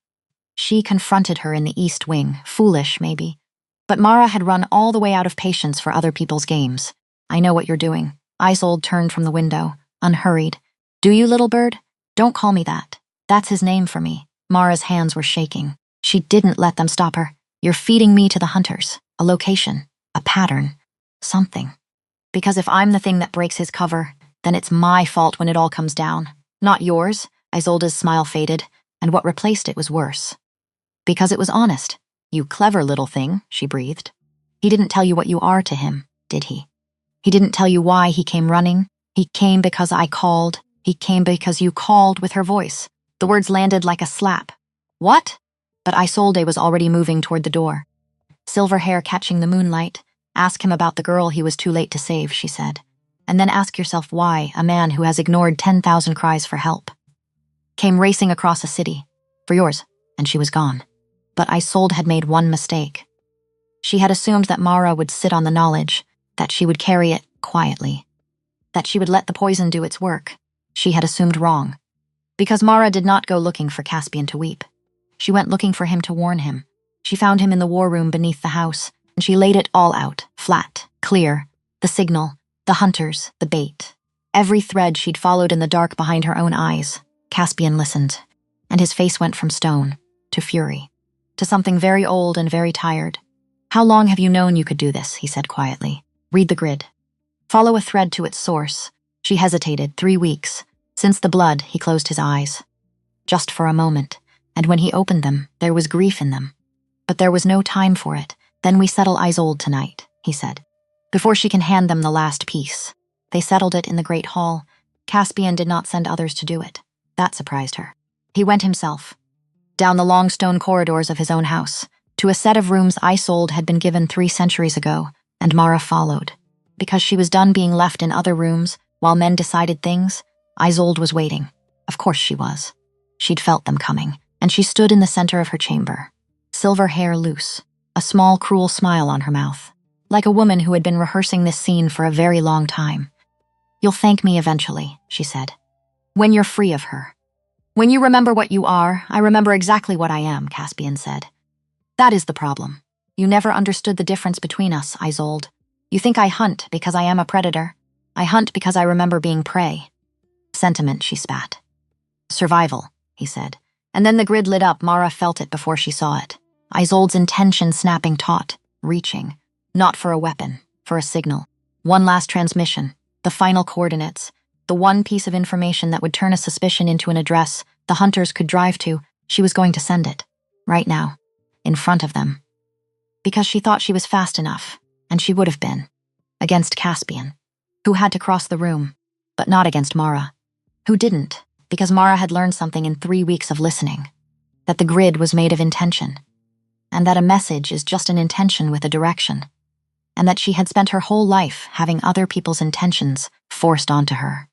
She confronted her in the East Wing, foolish maybe, but Mara had run all the way out of patience for other people's games. I know what you're doing. Isolde turned from the window, unhurried. Do you, little bird? Don't call me that. That's his name for me. Mara's hands were shaking. She didn't let them stop her. You're feeding me to the hunters. A location. A pattern. Something. Because if I'm the thing that breaks his cover, then it's my fault when it all comes down. Not yours. Isolde's smile faded, and what replaced it was worse. Because it was honest. You clever little thing, she breathed. He didn't tell you what you are to him, did he? He didn't tell you why he came running. He came because I called. He came because you called with her voice. The words landed like a slap. What? But Isolde was already moving toward the door. Silver hair catching the moonlight. Ask him about the girl he was too late to save, she said. And then ask yourself why a man who has ignored 10,000 cries for help came racing across a city. For yours. And she was gone. But Isolde had made one mistake. She had assumed that Mara would sit on the knowledge, that she would carry it quietly, that she would let the poison do its work. She had assumed wrong. Because Mara did not go looking for Caspian to weep. She went looking for him to warn him. She found him in the war room beneath the house, and she laid it all out, flat, clear, the signal, the hunters, the bait. Every thread she'd followed in the dark behind her own eyes. Caspian listened, and his face went from stone to fury, to something very old and very tired. How long have you known you could do this? He said quietly. Read the grid. Follow a thread to its source. She hesitated. 3 weeks. Since the blood, he closed his eyes. Just for a moment, and when he opened them, there was grief in them. But there was no time for it. Then we settle Isolde tonight, he said, before she can hand them the last piece. They settled it in the great hall. Caspian did not send others to do it. That surprised her. He went himself, down the long stone corridors of his own house, to a set of rooms Isolde had been given 3 centuries ago, and Mara followed. Because she was done being left in other rooms while men decided things, Isolde was waiting. Of course she was. She'd felt them coming, and she stood in the center of her chamber, silver hair loose, a small, cruel smile on her mouth, like a woman who had been rehearsing this scene for a very long time. You'll thank me eventually, she said. When you're free of her. When you remember what you are, I remember exactly what I am, Caspian said. That is the problem. You never understood the difference between us, Isolde. You think I hunt because I am a predator. I hunt because I remember being prey. Sentiment, she spat. Survival, he said. And then the grid lit up. Mara felt it before she saw it. Isolde's intention snapping taut, reaching. Not for a weapon, for a signal. One last transmission, the final coordinates, the one piece of information that would turn a suspicion into an address the hunters could drive to. She was going to send it. Right now. In front of them. Because she thought she was fast enough, and she would have been. Against Caspian, who had to cross the room, but not against Mara, who didn't, because Mara had learned something in 3 weeks of listening, that the grid was made of intention, and that a message is just an intention with a direction, and that she had spent her whole life having other people's intentions forced onto her.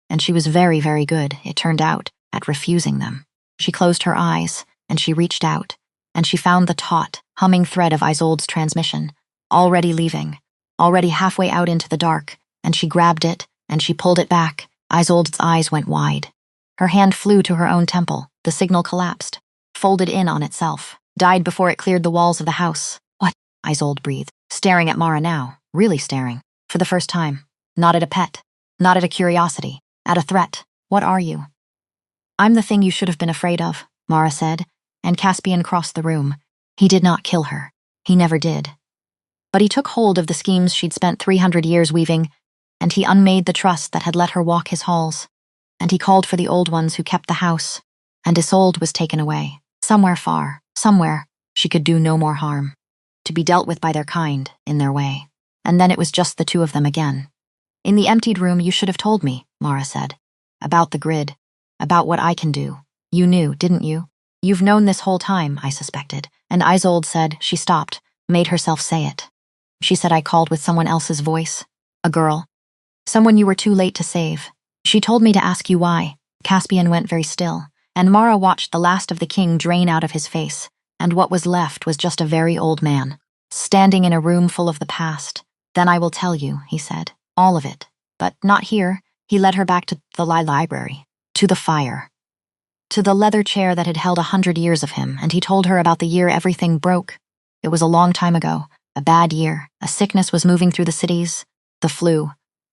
And she was very, very good, it turned out, at refusing them. She closed her eyes, and she reached out, and she found the taut, humming thread of Isolde's transmission, already leaving, already halfway out into the dark, and she grabbed it, and she pulled it back. Isolde's eyes went wide. Her hand flew to her own temple. The signal collapsed, folded in on itself, died before it cleared the walls of the house. What? Isolde breathed, staring at Mara now, really staring, for the first time. Not at a pet, not at a curiosity, at a threat. What are you? I'm the thing you should have been afraid of, Mara said, and Caspian crossed the room. He did not kill her. He never did. But he took hold of the schemes she'd spent 300 years weaving, and he unmade the trust that had let her walk his halls, and he called for the old ones who kept the house, and Isolde was taken away, somewhere far, somewhere she could do no more harm, to be dealt with by their kind, in their way. And then it was just the two of them again. In the emptied room, you should have told me, Mara said, about the grid, about what I can do. You knew, didn't you? You've known this whole time, I suspected. And Isolde said, she stopped, made herself say it. She said I called with someone else's voice, a girl, someone you were too late to save. She told me to ask you why. Caspian went very still, and Mara watched the last of the king drain out of his face, and what was left was just a very old man, standing in a room full of the past. Then I will tell you, he said, all of it, but not here. He led her back to the library, to the fire, to the leather chair that had held 100 years of him, and he told her about the year everything broke. It was a long time ago, a bad year. A sickness was moving through the cities, the flu.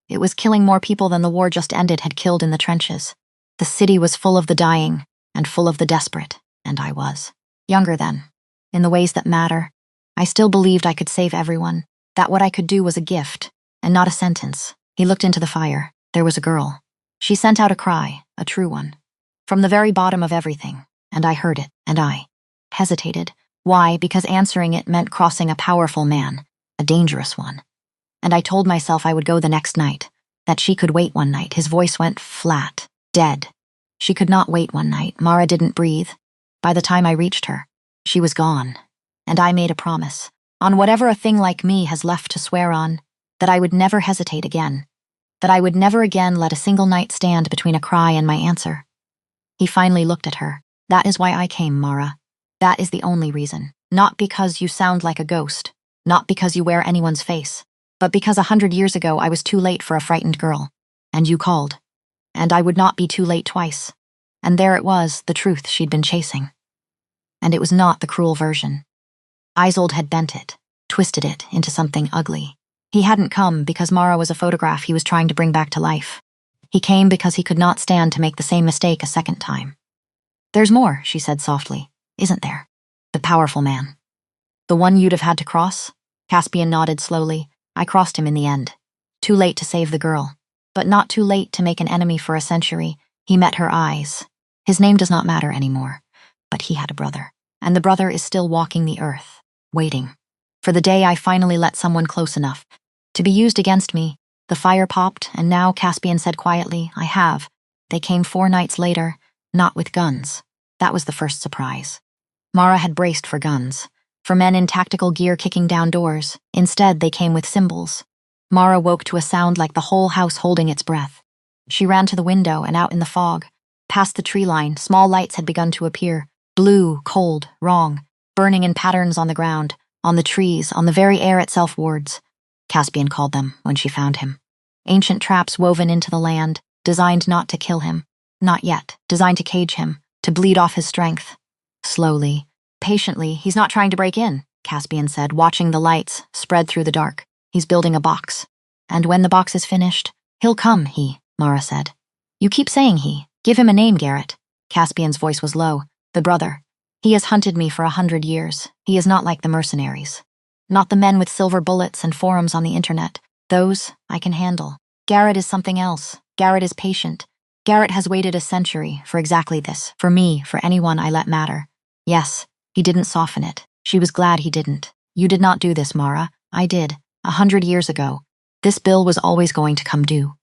It was killing more people than the war just ended had killed in the trenches. The city was full of the dying and full of the desperate, and I was. Younger then. In the ways that matter, I still believed I could save everyone, that what I could do was a gift, and not a sentence. He looked into the fire. There was a girl. She sent out a cry, a true one. From the very bottom of everything, and I heard it, and I hesitated. Why? Because answering it meant crossing a powerful man, a dangerous one. And I told myself I would go the next night, that she could wait one night. His voice went flat, dead. She could not wait one night. Mara didn't breathe. By the time I reached her, she was gone. And I made a promise, on whatever a thing like me has left to swear on, that I would never hesitate again, that I would never again let a single night stand between a cry and my answer. He finally looked at her. That is why I came, Mara. That is the only reason. Not because you sound like a ghost, not because you wear anyone's face, but because 100 years ago I was too late for a frightened girl, and you called. And I would not be too late twice. And there it was, the truth she'd been chasing. And it was not the cruel version. Isolde had bent it, twisted it into something ugly. He hadn't come because Mara was a photograph he was trying to bring back to life. He came because he could not stand to make the same mistake a second time. There's more, she said softly, isn't there? The powerful man. The one you'd have had to cross? Caspian nodded slowly. I crossed him in the end. Too late to save the girl, but not too late to make an enemy for a century. He met her eyes. His name does not matter anymore, but he had a brother, and the brother is still walking the earth, waiting for the day I finally let someone close enough to be used against me. The fire popped, and now, Caspian said quietly, I have. They came 4 nights later, not with guns. That was the first surprise. Mara had braced for guns, for men in tactical gear kicking down doors. Instead, they came with symbols. Mara woke to a sound like the whole house holding its breath. She ran to the window and out in the fog. Past the tree line, small lights had begun to appear. Blue, cold, wrong, burning in patterns on the ground, on the trees, on the very air itself. Wards, Caspian called them when she found him. Ancient traps woven into the land, designed not to kill him. Not yet, designed to cage him, to bleed off his strength. Slowly, patiently, he's not trying to break in, Caspian said, watching the lights spread through the dark. He's building a box. And when the box is finished, he'll come, Mara said. You keep saying he. Give him a name, Garrett. Caspian's voice was low. The brother. He has hunted me for 100 years. He is not like the mercenaries. Not the men with silver bullets and forums on the internet. Those I can handle. Garrett is something else. Garrett is patient. Garrett has waited a century for exactly this. For me, for anyone I let matter. Yes, he didn't soften it. She was glad he didn't. You did not do this, Mara. I did. 100 years ago. This bill was always going to come due.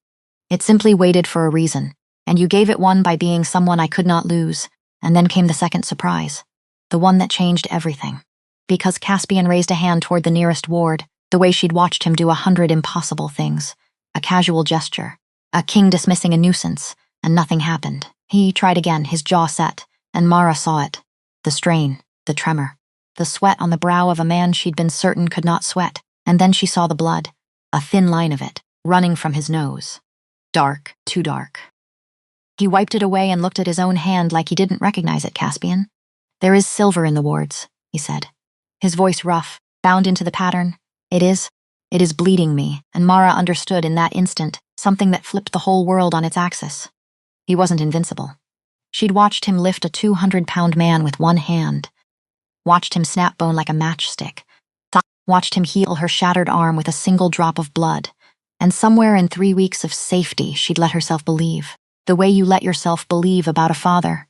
It simply waited for a reason, and you gave it one by being someone I could not lose, and then came the second surprise. The one that changed everything. Because Caspian raised a hand toward the nearest ward, the way she'd watched him do 100 impossible things. A casual gesture. A king dismissing a nuisance, and nothing happened. He tried again, his jaw set, and Mara saw it. The strain, the tremor, the sweat on the brow of a man she'd been certain could not sweat, and then she saw the blood, a thin line of it, running from his nose. Dark, too dark. He wiped it away and looked at his own hand like he didn't recognize it. Caspian. There is silver in the wards, he said. His voice rough, bound into the pattern. It is bleeding me, and Mara understood in that instant something that flipped the whole world on its axis. He wasn't invincible. She'd watched him lift a 200-pound man with one hand, watched him snap bone like a matchstick, watched him heal her shattered arm with a single drop of blood, and somewhere in 3 weeks of safety she'd let herself believe, the way you let yourself believe about a father.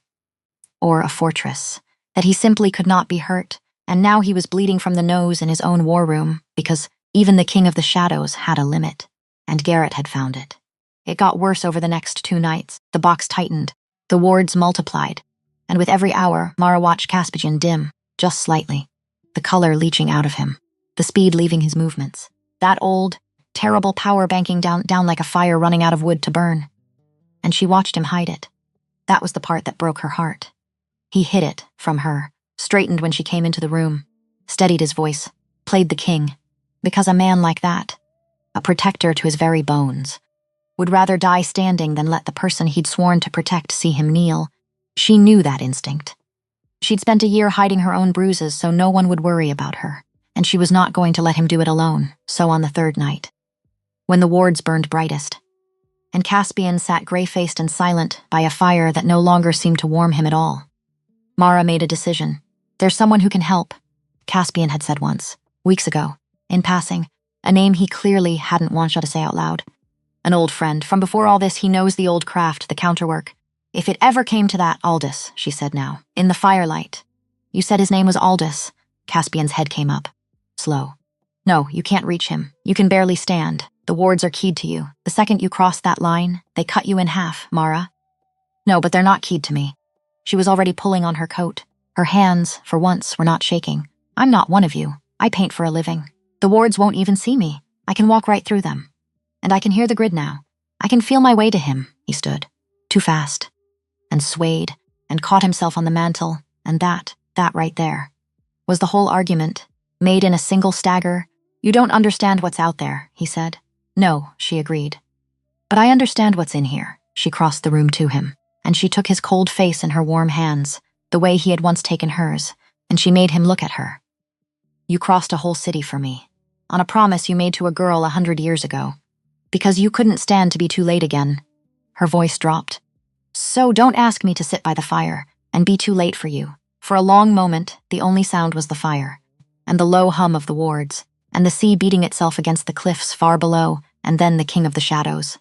Or a fortress, that he simply could not be hurt, and now he was bleeding from the nose in his own war room, because even the King of the Shadows had a limit, and Garrett had found it. It got worse over the next 2 nights. The box tightened, the wards multiplied, and with every hour, Mara watched Caspian dim, just slightly, the color leaching out of him, the speed leaving his movements. That old, terrible power banking down like a fire running out of wood to burn. And she watched him hide it. That was the part that broke her heart. He hid it from her, straightened when she came into the room, steadied his voice, played the king, because a man like that, a protector to his very bones, would rather die standing than let the person he'd sworn to protect see him kneel. She knew that instinct. She'd spent a year hiding her own bruises so no one would worry about her, and she was not going to let him do it alone. So on the 3rd night, when the wards burned brightest, and Caspian sat gray-faced and silent by a fire that no longer seemed to warm him at all. Mara made a decision. There's someone who can help, Caspian had said once, weeks ago, in passing, a name he clearly hadn't wanted to say out loud. An old friend. From before all this, he knows the old craft, the counterwork. If it ever came to that, Aldous, she said now, in the firelight. You said his name was Aldous. Caspian's head came up. Slow. No, you can't reach him. You can barely stand. The wards are keyed to you. The second you cross that line, they cut you in half, Mara. No, but they're not keyed to me. She was already pulling on her coat. Her hands, for once, were not shaking. I'm not one of you. I paint for a living. The wards won't even see me. I can walk right through them. And I can hear the grid now. I can feel my way to him. He stood. Too fast. And swayed, and caught himself on the mantel, and that right there, was the whole argument, made in a single stagger. You don't understand what's out there, he said. No, she agreed. But I understand what's in here. She crossed the room to him, and she took his cold face in her warm hands, the way he had once taken hers, and she made him look at her. You crossed a whole city for me, on a promise you made to a girl 100 years ago, because you couldn't stand to be too late again. Her voice dropped. So don't ask me to sit by the fire and be too late for you. For a long moment, the only sound was the fire, and the low hum of the wards, and the sea beating itself against the cliffs far below, and then the King of the Shadows,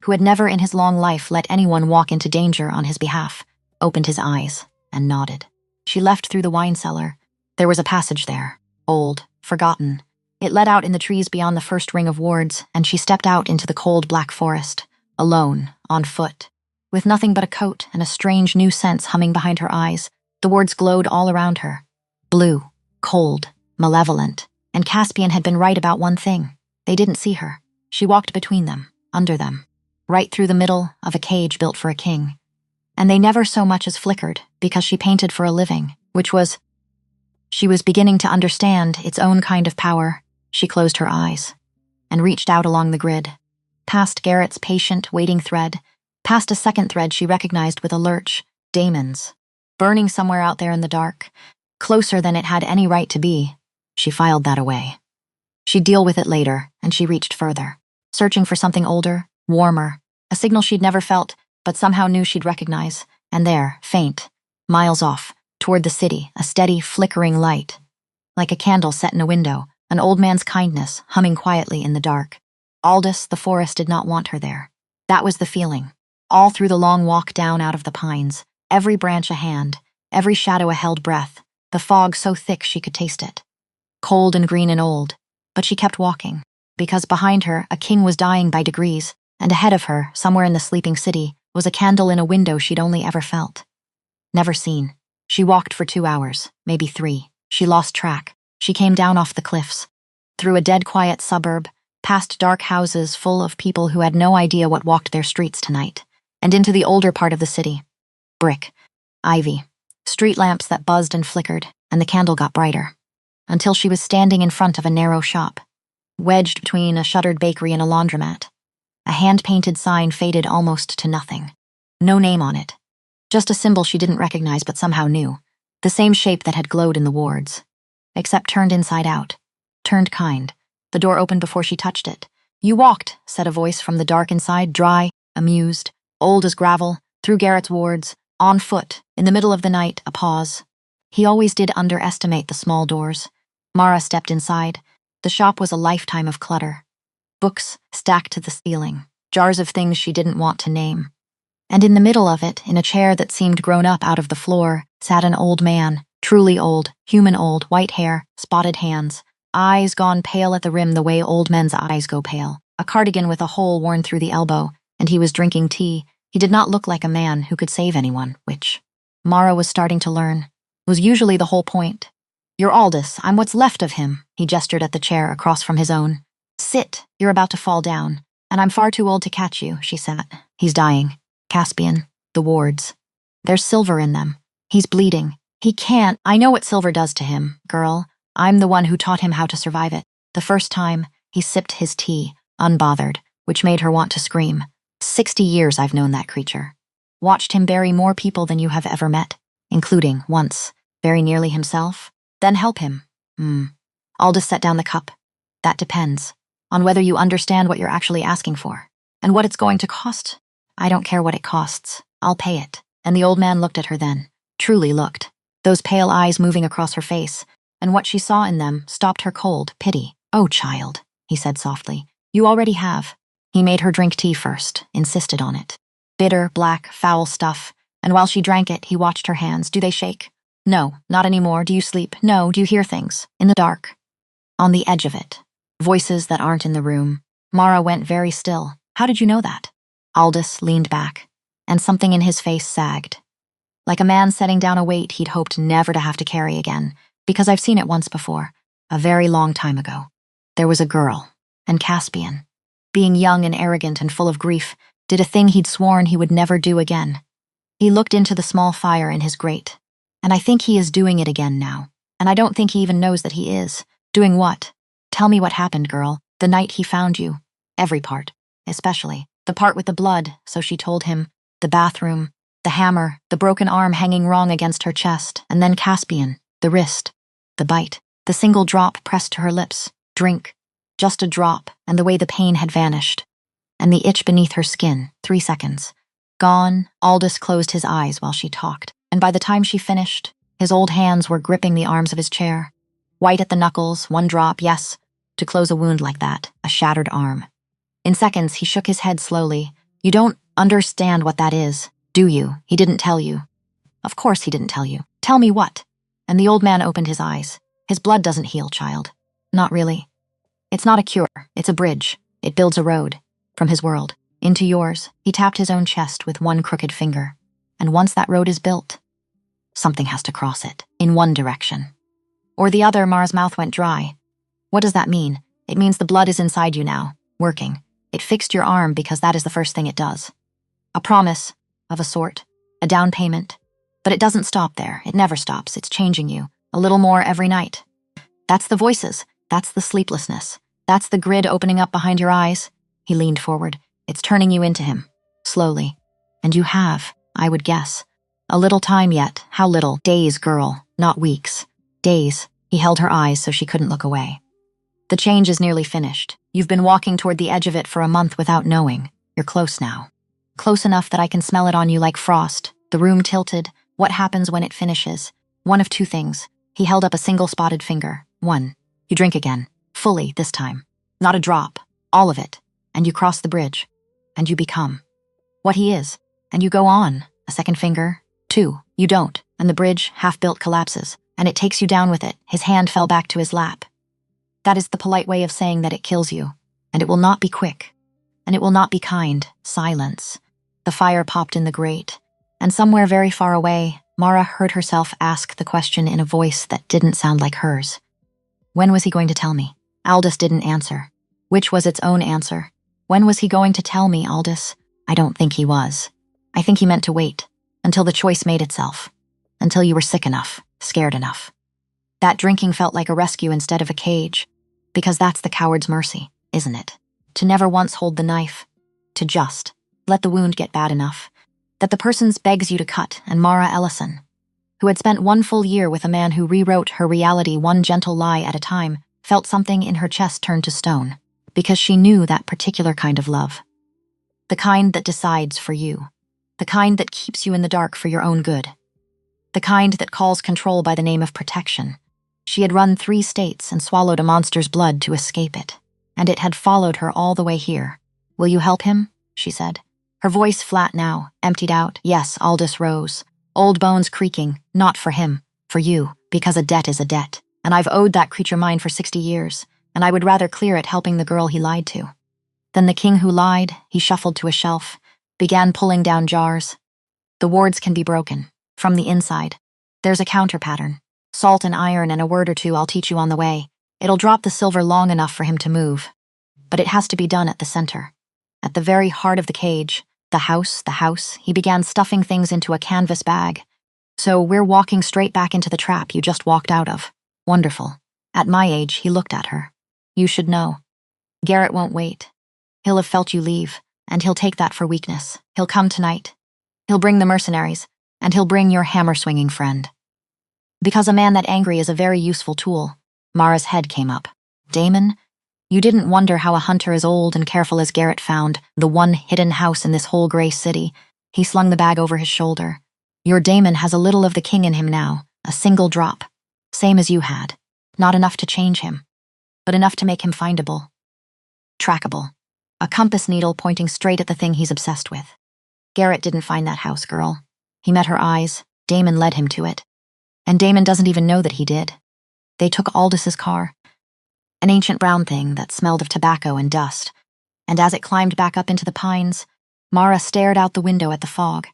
who had never in his long life let anyone walk into danger on his behalf, opened his eyes and nodded. She left through the wine cellar. There was a passage there, old, forgotten. It led out in the trees beyond the first ring of wards, and she stepped out into the cold black forest, alone, on foot, with nothing but a coat and a strange new sense humming behind her eyes. The wards glowed all around her. Blue, cold, malevolent. And Caspian had been right about one thing. They didn't see her. She walked between them, under them, right through the middle of a cage built for a king. And they never so much as flickered, because she painted for a living, which was... She was beginning to understand its own kind of power. She closed her eyes and reached out along the grid, past Garrett's patient, waiting thread, past a second thread she recognized with a lurch, Damon's, burning somewhere out there in the dark, closer than it had any right to be. She filed that away. She'd deal with it later, and she reached further, searching for something older, warmer, a signal she'd never felt, but somehow knew she'd recognize, and there, faint, miles off, toward the city, a steady, flickering light. Like a candle set in a window, an old man's kindness, humming quietly in the dark. Aldous, the forest, did not want her there. That was the feeling. All through the long walk down out of the pines, every branch a hand, every shadow a held breath, the fog so thick she could taste it. Cold and green and old, but she kept walking, because behind her a king was dying by degrees, and ahead of her, somewhere in the sleeping city, was a candle in a window she'd only ever felt. Never seen. She walked for 2 hours, maybe 3. She lost track. She came down off the cliffs, through a dead quiet suburb, past dark houses full of people who had no idea what walked their streets tonight, and into the older part of the city. Brick, ivy, street lamps that buzzed and flickered, and the candle got brighter, until she was standing in front of a narrow shop, wedged between a shuttered bakery and a laundromat. A hand-painted sign faded almost to nothing. No name on it. Just a symbol she didn't recognize but somehow knew. The same shape that had glowed in the wards. Except turned inside out. Turned kind. The door opened before she touched it. You walked, said a voice from the dark inside, dry, amused, old as gravel, through Garrett's wards, on foot, in the middle of the night, a pause. He always did underestimate the small doors. Mara stepped inside. The shop was a lifetime of clutter. Books stacked to the ceiling, jars of things she didn't want to name. And in the middle of it, in a chair that seemed grown up out of the floor, sat an old man, truly old, human old, white hair, spotted hands, eyes gone pale at the rim the way old men's eyes go pale, a cardigan with a hole worn through the elbow, and he was drinking tea. He did not look like a man who could save anyone, which, Mara was starting to learn, was usually the whole point. You're Aldous, I'm what's left of him, he gestured at the chair across from his own. Sit, you're about to fall down, and I'm far too old to catch you, she sat. He's dying. Caspian, the wards. There's silver in them. He's bleeding. He can't. I know what silver does to him, girl. I'm the one who taught him how to survive it. The first time, he sipped his tea, unbothered, which made her want to scream. 60 years I've known that creature. Watched him bury more people than you have ever met, including, once, very nearly himself. Then help him. Aldous set down the cup. That depends on whether you understand what you're actually asking for. And what it's going to cost? I don't care what it costs. I'll pay it. And the old man looked at her then. Truly looked. Those pale eyes moving across her face, and what she saw in them stopped her cold pity. "Oh, child," he said softly. "You already have." He made her drink tea first, insisted on it. Bitter, black, foul stuff, and while she drank it, he watched her hands. Do they shake? No, not anymore. Do you sleep? No. Do you hear things? In the dark. On the edge of it. Voices that aren't in the room. Mara went very still. How did you know that? Aldous leaned back, and something in his face sagged. Like a man setting down a weight he'd hoped never to have to carry again, because I've seen it once before, a very long time ago. There was a girl, and Caspian, being young and arrogant and full of grief, did a thing he'd sworn he would never do again. He looked into the small fire in his grate, and I think he is doing it again now, and I don't think he even knows that he is. Doing what? Tell me what happened, girl, the night he found you. Every part, especially the part with the blood, so she told him, the bathroom, the hammer, the broken arm hanging wrong against her chest, and then Caspian, the wrist, the bite, the single drop pressed to her lips. Drink. Just a drop, and the way the pain had vanished. And the itch beneath her skin, 3 seconds. Gone, Aldous closed his eyes while she talked, and by the time she finished, his old hands were gripping the arms of his chair. White at the knuckles, 1 drop, yes, to close a wound like that, a shattered arm. In seconds, he shook his head slowly. You don't understand what that is, do you? He didn't tell you. Of course he didn't tell you. Tell me what? And the old man opened his eyes. His blood doesn't heal, child. Not really. It's not a cure, it's a bridge. It builds a road. From his world, into yours. He tapped his own chest with 1 crooked finger. And once that road is built, something has to cross it, in 1 direction. Or the other. Mara's mouth went dry. What does that mean? It means the blood is inside you now, working. It fixed your arm because that is the first thing it does. A promise, of a sort, a down payment. But it doesn't stop there. It never stops. It's changing you, a little more every night. That's the voices. That's the sleeplessness. That's the grid opening up behind your eyes. He leaned forward. It's turning you into him, slowly. And you have, I would guess, a little time yet. How little? Days, girl, not weeks. Days. He held her eyes so she couldn't look away. The change is nearly finished. You've been walking toward the edge of it for a month without knowing. You're close now. Close enough that I can smell it on you like frost. The room tilted. What happens when it finishes? 1 of 2 things. He held up a single spotted finger. 1. You drink again. Fully, this time. Not a drop. All of it. And you cross the bridge. And you become what he is. And you go on. A 2nd finger. 2. You don't. And the bridge, half-built, collapses. And it takes you down with it. His hand fell back to his lap. That is the polite way of saying that it kills you. And it will not be quick. And it will not be kind. Silence. The fire popped in the grate. And somewhere very far away, Mara heard herself ask the question in a voice that didn't sound like hers. When was he going to tell me? Aldous didn't answer. Which was its own answer. When was he going to tell me, Aldous? I don't think he was. I think he meant to wait. Until the choice made itself. Until you were sick enough, scared enough. That drinking felt like a rescue instead of a cage. Because that's the coward's mercy, isn't it? To never once hold the knife. To just let the wound get bad enough that the person begs you to cut. And Mara Ellison, who had spent 1 full year with a man who rewrote her reality 1 gentle lie at a time, felt something in her chest turn to stone, because she knew that particular kind of love. The kind that decides for you. The kind that keeps you in the dark for your own good. The kind that calls control by the name of protection. She had run 3 states and swallowed a monster's blood to escape it, and it had followed her all the way here. Will you help him? She said. Her voice flat now, emptied out. Yes, Aldous rose. Old bones creaking. Not for him. For you. Because a debt is a debt. And I've owed that creature mine for 60 years, and I would rather clear it helping the girl he lied to. Then the king who lied, he shuffled to a shelf, began pulling down jars. The wards can be broken. From the inside. There's a counter pattern. Salt and iron and a word or 2 I'll teach you on the way. It'll drop the silver long enough for him to move. But it has to be done at the center. At the very heart of the cage. The house, he began stuffing things into a canvas bag. So we're walking straight back into the trap you just walked out of. Wonderful. At my age, he looked at her. You should know. Garrett won't wait. He'll have felt you leave, and he'll take that for weakness. He'll come tonight. He'll bring the mercenaries, and he'll bring your hammer-swinging friend. Because a man that angry is a very useful tool. Mara's head came up. Damon? You didn't wonder how a hunter as old and careful as Garrett found the one hidden house in this whole gray city. He slung the bag over his shoulder. Your Damon has a little of the king in him now, a single drop. Same as you had. Not enough to change him, but enough to make him findable. Trackable. A compass needle pointing straight at the thing he's obsessed with. Garrett didn't find that house, girl. He met her eyes. Damon led him to it. And Damon doesn't even know that he did. They took Aldous' car. An ancient brown thing that smelled of tobacco and dust. And as it climbed back up into the pines, Mara stared out the window at the fog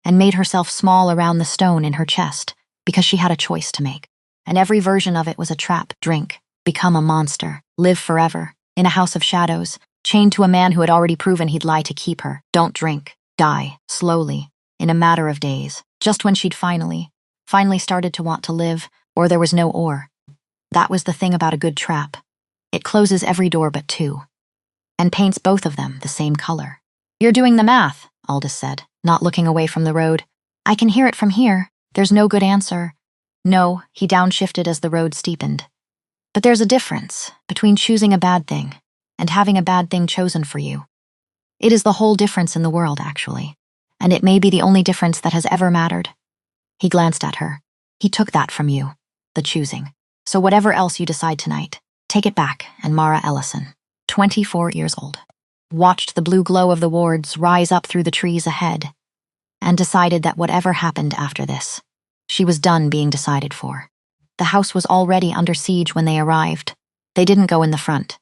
and made herself small around the stone in her chest because she had a choice to make. And every version of it was a trap: drink, become a monster, live forever, in a house of shadows, chained to a man who had already proven he'd lie to keep her. Don't drink, die, slowly, in a matter of days, just when she'd finally started to want to live, or there was no or. That was the thing about a good trap. It closes every door but two, and paints both of them the same color. You're doing the math, Aldous said, not looking away from the road. I can hear it from here. There's no good answer. No, he downshifted as the road steepened. But there's a difference between choosing a bad thing and having a bad thing chosen for you. It is the whole difference in the world, actually, and it may be the only difference that has ever mattered. He glanced at her. He took that from you, the choosing. So whatever else you decide tonight, take it back. And Mara Ellison, 24 years old, watched the blue glow of the wards rise up through the trees ahead and decided that whatever happened after this, she was done being decided for. The house was already under siege when they arrived. They didn't go in the front.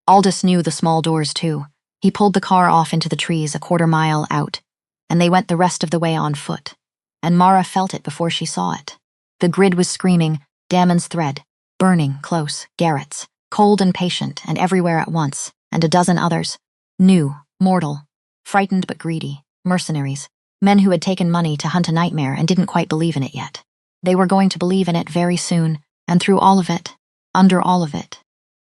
Aldous knew the small doors too. He pulled the car off into the trees a quarter-mile out, and they went the rest of the way on foot. And Mara felt it before she saw it. The grid was screaming, Damon's thread, burning close, Garrett's, cold and patient and everywhere at once, and a dozen others. New, mortal, frightened but greedy, mercenaries, men who had taken money to hunt a nightmare and didn't quite believe in it yet. They were going to believe in it very soon, and through all of it, under all of it.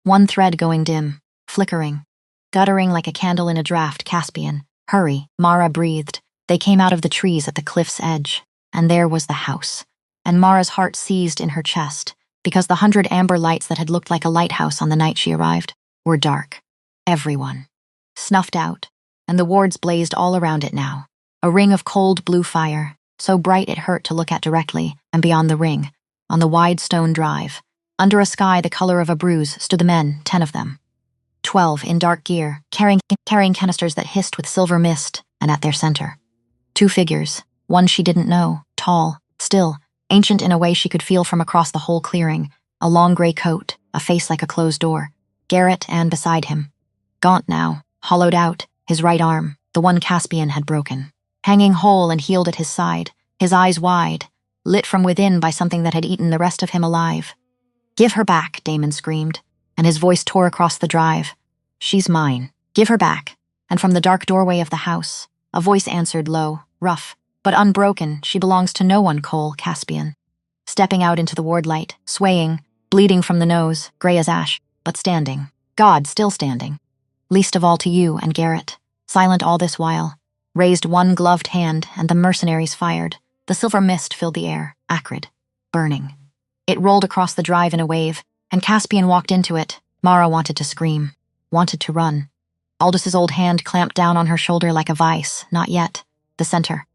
One thread going dim, flickering, guttering like a candle in a draught. Caspian. Hurry, Mara breathed. They came out of the trees at the cliff's edge, and there was the house. And Mara's heart seized in her chest, because the 100 amber lights that had looked like a lighthouse on the night she arrived were dark. Everyone. Snuffed out, and the wards blazed all around it now. A ring of cold blue fire, so bright it hurt to look at directly, and beyond the ring, on the wide stone drive, under a sky the color of a bruise, stood the men, 10 of them. 12 in dark gear, carrying canisters that hissed with silver mist, and at their center, 2 figures, one she didn't know, tall, still, ancient in a way she could feel from across the whole clearing, a long gray coat, a face like a closed door. Garrett, and beside him. Gaunt now, hollowed out, his right arm, the one Caspian had broken, hanging whole and healed at his side, his eyes wide, lit from within by something that had eaten the rest of him alive. Give her back, Damon screamed, and his voice tore across the drive. She's mine. Give her back. And from the dark doorway of the house, a voice answered low, rough, but unbroken. She belongs to no one, Cole, Caspian. Stepping out into the ward light, swaying, bleeding from the nose, gray as ash, but standing. God, still standing. Least of all to you and Garrett, silent all this while. Raised one gloved hand, and the mercenaries fired. The silver mist filled the air, acrid, burning. It rolled across the drive in a wave, and Caspian walked into it. Mara wanted to scream, wanted to run. Aldous' old hand clamped down on her shoulder like a vice. Not yet. The center.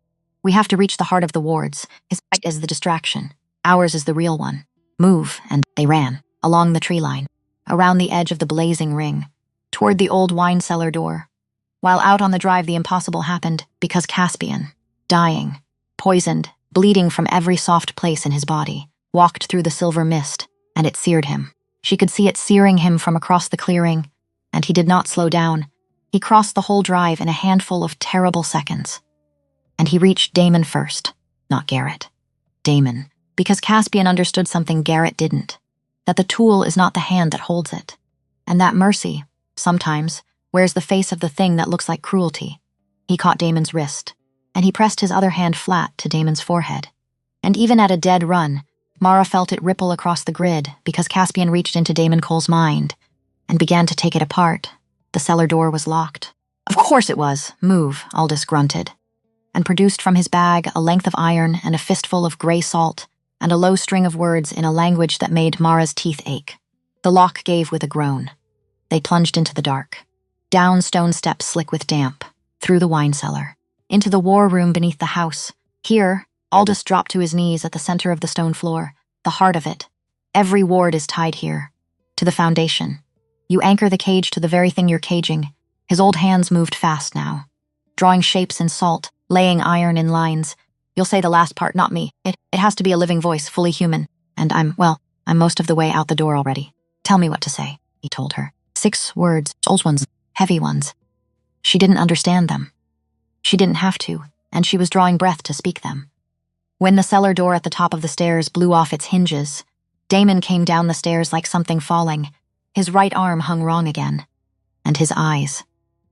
We have to reach the heart of the wards. His fight is the distraction. Ours is the real one. Move, and they ran, along the tree line, around the edge of the blazing ring, toward the old wine cellar door. While out on the drive the impossible happened, because Caspian, dying, poisoned, bleeding from every soft place in his body, walked through the silver mist, and it seared him. She could see it searing him from across the clearing, and he did not slow down. He crossed the whole drive in a handful of terrible seconds. And he reached Damon first, not Garrett. Damon, because Caspian understood something Garrett didn't, that the tool is not the hand that holds it, and that mercy, sometimes, wears the face of the thing that looks like cruelty. He caught Damon's wrist, and he pressed his other hand flat to Damon's forehead. And even at a dead run, Mara felt it ripple across the grid because Caspian reached into Damon Cole's mind and began to take it apart. The cellar door was locked. Of course it was. Move, Aldous grunted, and produced from his bag a length of iron and a fistful of gray salt and a low string of words in a language that made Mara's teeth ache. The lock gave with a groan. They plunged into the dark. Down stone steps slick with damp, through the wine cellar, into the war room beneath the house. Here, Aldous dropped to his knees at the center of the stone floor, the heart of it. Every ward is tied here, to the foundation. You anchor the cage to the very thing you're caging. His old hands moved fast now, drawing shapes in salt, laying iron in lines. You'll say the last part, not me. It has to be a living voice, fully human. And I'm most of the way out the door already. Tell me what to say, he told her. 6 words, old ones, heavy ones. She didn't understand them. She didn't have to, and she was drawing breath to speak them. When the cellar door at the top of the stairs blew off its hinges, Damon came down the stairs like something falling. His right arm hung wrong again. And his eyes.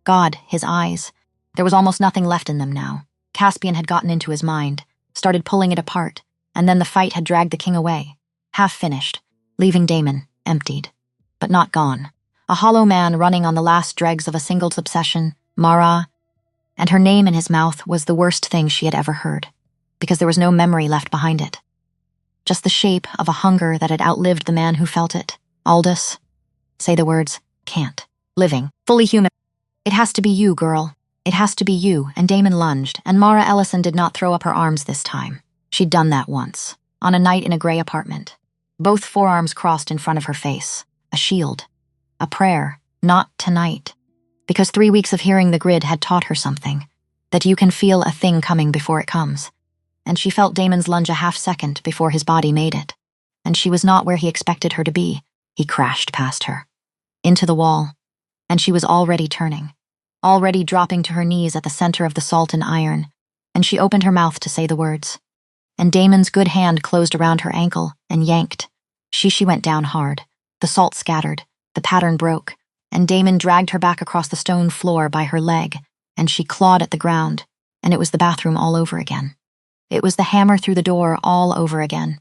God, his eyes. There was almost nothing left in them now. Caspian had gotten into his mind, started pulling it apart, and then the fight had dragged the king away, half finished, leaving Damon emptied, but not gone. A hollow man running on the last dregs of a single obsession, Mara, and her name in his mouth was the worst thing she had ever heard, because there was no memory left behind it. Just the shape of a hunger that had outlived the man who felt it. Aldous. Say the words. Can't. Living. Fully human. It has to be you, girl. It has to be you. And Damon lunged, and Mara Ellison did not throw up her arms this time. She'd done that once, on a night in a gray apartment. Both forearms crossed in front of her face. A shield. A prayer. Not tonight. Because 3 weeks of hearing the grid had taught her something. That you can feel a thing coming before it comes. And she felt Damon's lunge a half-second before his body made it. And she was not where he expected her to be. He crashed past her. Into the wall. And she was already turning. Already dropping to her knees at the center of the salt and iron. And she opened her mouth to say the words. And Damon's good hand closed around her ankle and yanked. She went down hard. The salt scattered. The pattern broke. And Damon dragged her back across the stone floor by her leg. And she clawed at the ground. And it was the bathroom all over again. It was the hammer through the door all over again.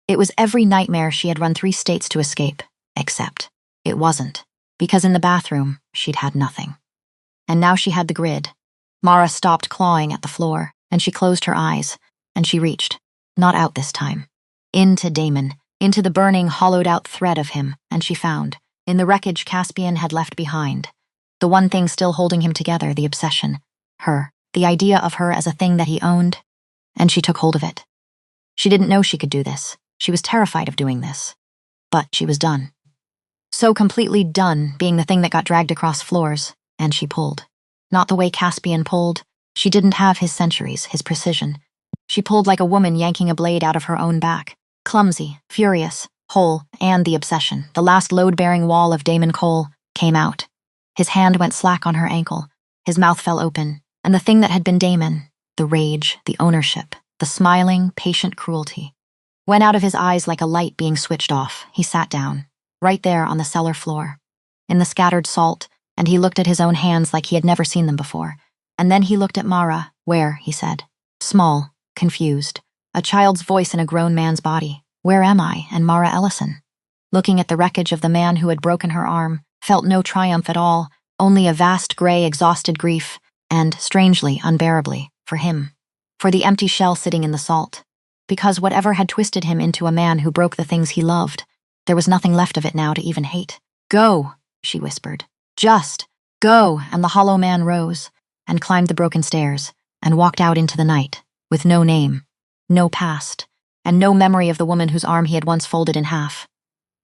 It was every nightmare she had run 3 states to escape, except it wasn't, because in the bathroom, she'd had nothing. And now she had the grid. Mara stopped clawing at the floor, and she closed her eyes, and she reached, not out this time, into Damon, into the burning, hollowed-out thread of him, and she found, in the wreckage Caspian had left behind, the one thing still holding him together, the obsession, her, the idea of her as a thing that he owned. And she took hold of it. She didn't know she could do this. She was terrified of doing this. But she was done. So completely done being the thing that got dragged across floors, and she pulled. Not the way Caspian pulled. She didn't have his centuries, his precision. She pulled like a woman yanking a blade out of her own back. Clumsy, furious, whole, and the obsession, the last load-bearing wall of Damon Cole, came out. His hand went slack on her ankle. His mouth fell open, and the thing that had been Damon, the rage, the ownership, the smiling, patient cruelty, went out of his eyes like a light being switched off. He sat down, right there on the cellar floor, in the scattered salt, and he looked at his own hands like he had never seen them before. And then he looked at Mara, where, he said, small, confused, a child's voice in a grown man's body. Where am I? And Mara Ellison, looking at the wreckage of the man who had broken her arm, felt no triumph at all, only a vast, gray, exhausted grief, and, strangely, unbearably, for him, for the empty shell sitting in the salt, because whatever had twisted him into a man who broke the things he loved, there was nothing left of it now to even hate. Go, she whispered. Just go. And the hollow man rose and climbed the broken stairs and walked out into the night with no name, no past, and no memory of the woman whose arm he had once folded in half.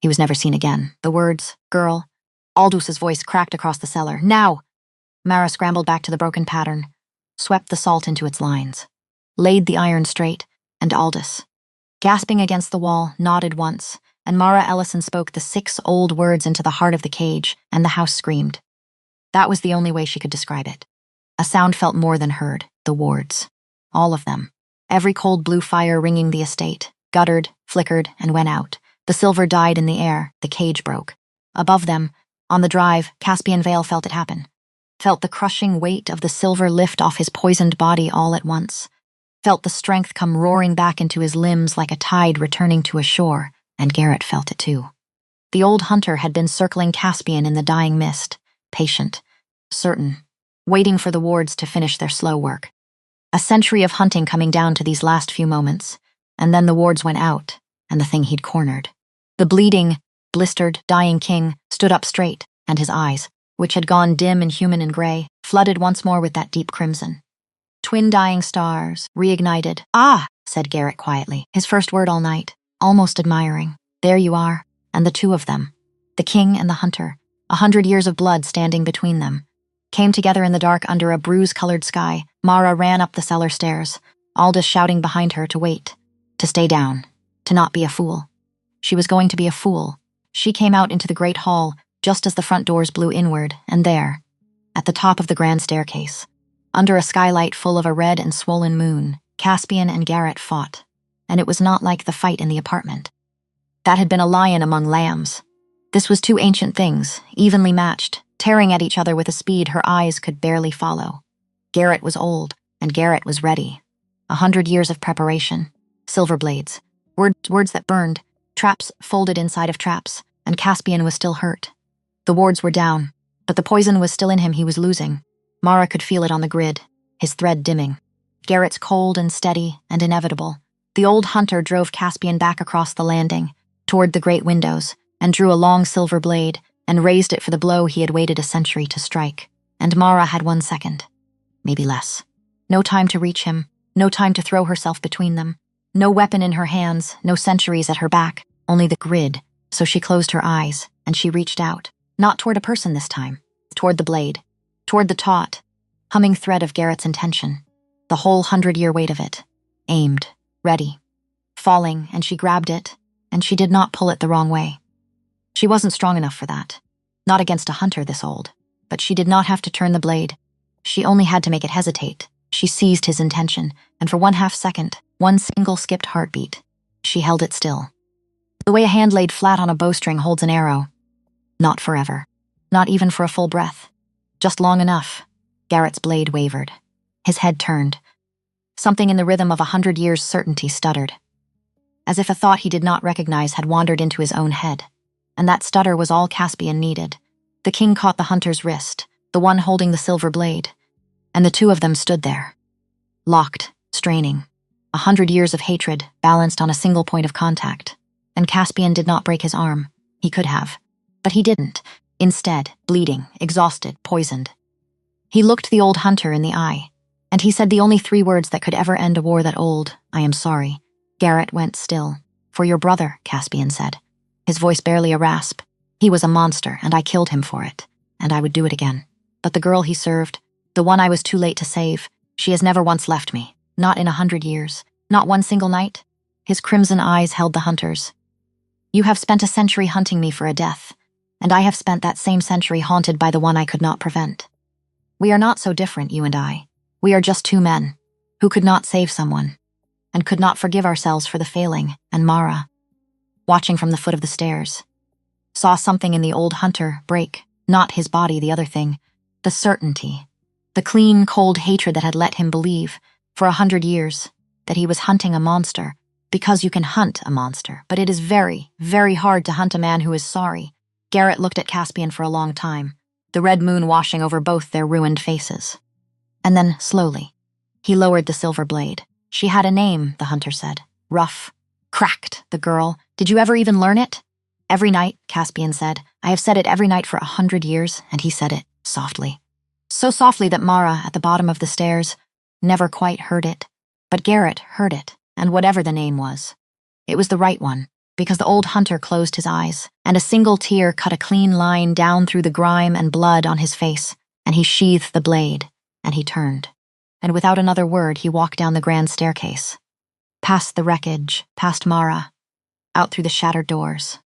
He was never seen again. The words, girl, Aldous's voice cracked across the cellar. Now! Mara scrambled back to the broken pattern, swept the salt into its lines, laid the iron straight, and Aldous, gasping against the wall, nodded once, and Mara Ellison spoke the 6 old words into the heart of the cage, and the house screamed. That was the only way she could describe it. A sound felt more than heard, the wards. All of them. Every cold blue fire ringing the estate, guttered, flickered, and went out. The silver died in the air, the cage broke. Above them, on the drive, Caspian Vale felt it happen. Felt the crushing weight of the silver lift off his poisoned body all at once. Felt the strength come roaring back into his limbs like a tide returning to a shore, and Garrett felt it too. The old hunter had been circling Caspian in the dying mist, patient, certain, waiting for the wards to finish their slow work. A century of hunting coming down to these last few moments, and then the wards went out, and the thing he'd cornered. The bleeding, blistered, dying king stood up straight, and his eyes, which had gone dim and human and gray, flooded once more with that deep crimson. Twin dying stars, reignited. "Ah," said Garrett quietly, his first word all night, almost admiring. "There you are, and the two of them, the king and the hunter, 100 years of blood standing between them, came together in the dark under a bruise-colored sky." Mara ran up the cellar stairs, Aldous shouting behind her to wait, to stay down, to not be a fool. She was going to be a fool. She came out into the great hall just as the front doors blew inward, and there, at the top of the grand staircase, under a skylight full of a red and swollen moon, Caspian and Garrett fought. And it was not like the fight in the apartment. That had been a lion among lambs. This was two ancient things, evenly matched, tearing at each other with a speed her eyes could barely follow. Garrett was old, and Garrett was ready. 100 years of preparation, silver blades, words that burned, traps folded inside of traps, and Caspian was still hurt. The wards were down, but the poison was still in him. He was losing. Mara could feel it on the grid, his thread dimming. Garrett's cold and steady and inevitable. The old hunter drove Caspian back across the landing, toward the great windows, and drew a long silver blade, and raised it for the blow he had waited a century to strike. And Mara had 1 second. Maybe less. No time to reach him, no time to throw herself between them. No weapon in her hands, no centuries at her back, only the grid. So she closed her eyes, and she reached out. Not toward a person this time. Toward the blade. Toward the taut, humming thread of Garrett's intention. The whole 100-year weight of it. Aimed. Ready. Falling, and she grabbed it, and she did not pull it the wrong way. She wasn't strong enough for that. Not against a hunter this old. But she did not have to turn the blade. She only had to make it hesitate. She seized his intention, and for 1/2 second, one single skipped heartbeat, she held it still. The way a hand laid flat on a bowstring holds an arrow. Not forever. Not even for a full breath. Just long enough. Garrett's blade wavered. His head turned. Something in the rhythm of 100 years' certainty stuttered. As if a thought he did not recognize had wandered into his own head. And that stutter was all Caspian needed. The king caught the hunter's wrist, the one holding the silver blade, and the two of them stood there. Locked, straining. 100 years of hatred balanced on a single point of contact. And Caspian did not break his arm. He could have. But he didn't. Instead, bleeding, exhausted, poisoned. He looked the old hunter in the eye, and he said the only 3 words that could ever end a war that old: "I am sorry." Garrett went still. "For your brother," Caspian said, his voice barely a rasp. "He was a monster, and I killed him for it, and I would do it again. But the girl he served, the one I was too late to save, she has never once left me, not in 100 years, not one single night." His crimson eyes held the hunter's. "You have spent a century hunting me for a death, and I have spent that same century haunted by the one I could not prevent. We are not so different, you and I. We are just 2 men, who could not save someone, and could not forgive ourselves for the failing." And Mara, watching from the foot of the stairs, saw something in the old hunter break, not his body, the other thing, the certainty, the clean, cold hatred that had let him believe, for 100 years, that he was hunting a monster, because you can hunt a monster, but it is very, very hard to hunt a man who is sorry. Garrett looked at Caspian for a long time, the red moon washing over both their ruined faces. And then, slowly, he lowered the silver blade. "She had a name," the hunter said. "Rough. Cracked, the girl. Did you ever even learn it?" "Every night," Caspian said. "I have said it every night for 100 years, and he said it, softly. So softly that Mara, at the bottom of the stairs, never quite heard it. But Garrett heard it, and whatever the name was. It was the right one, because the old hunter closed his eyes, and a single tear cut a clean line down through the grime and blood on his face, and he sheathed the blade, and he turned. And without another word, he walked down the grand staircase, past the wreckage, past Mara, out through the shattered doors,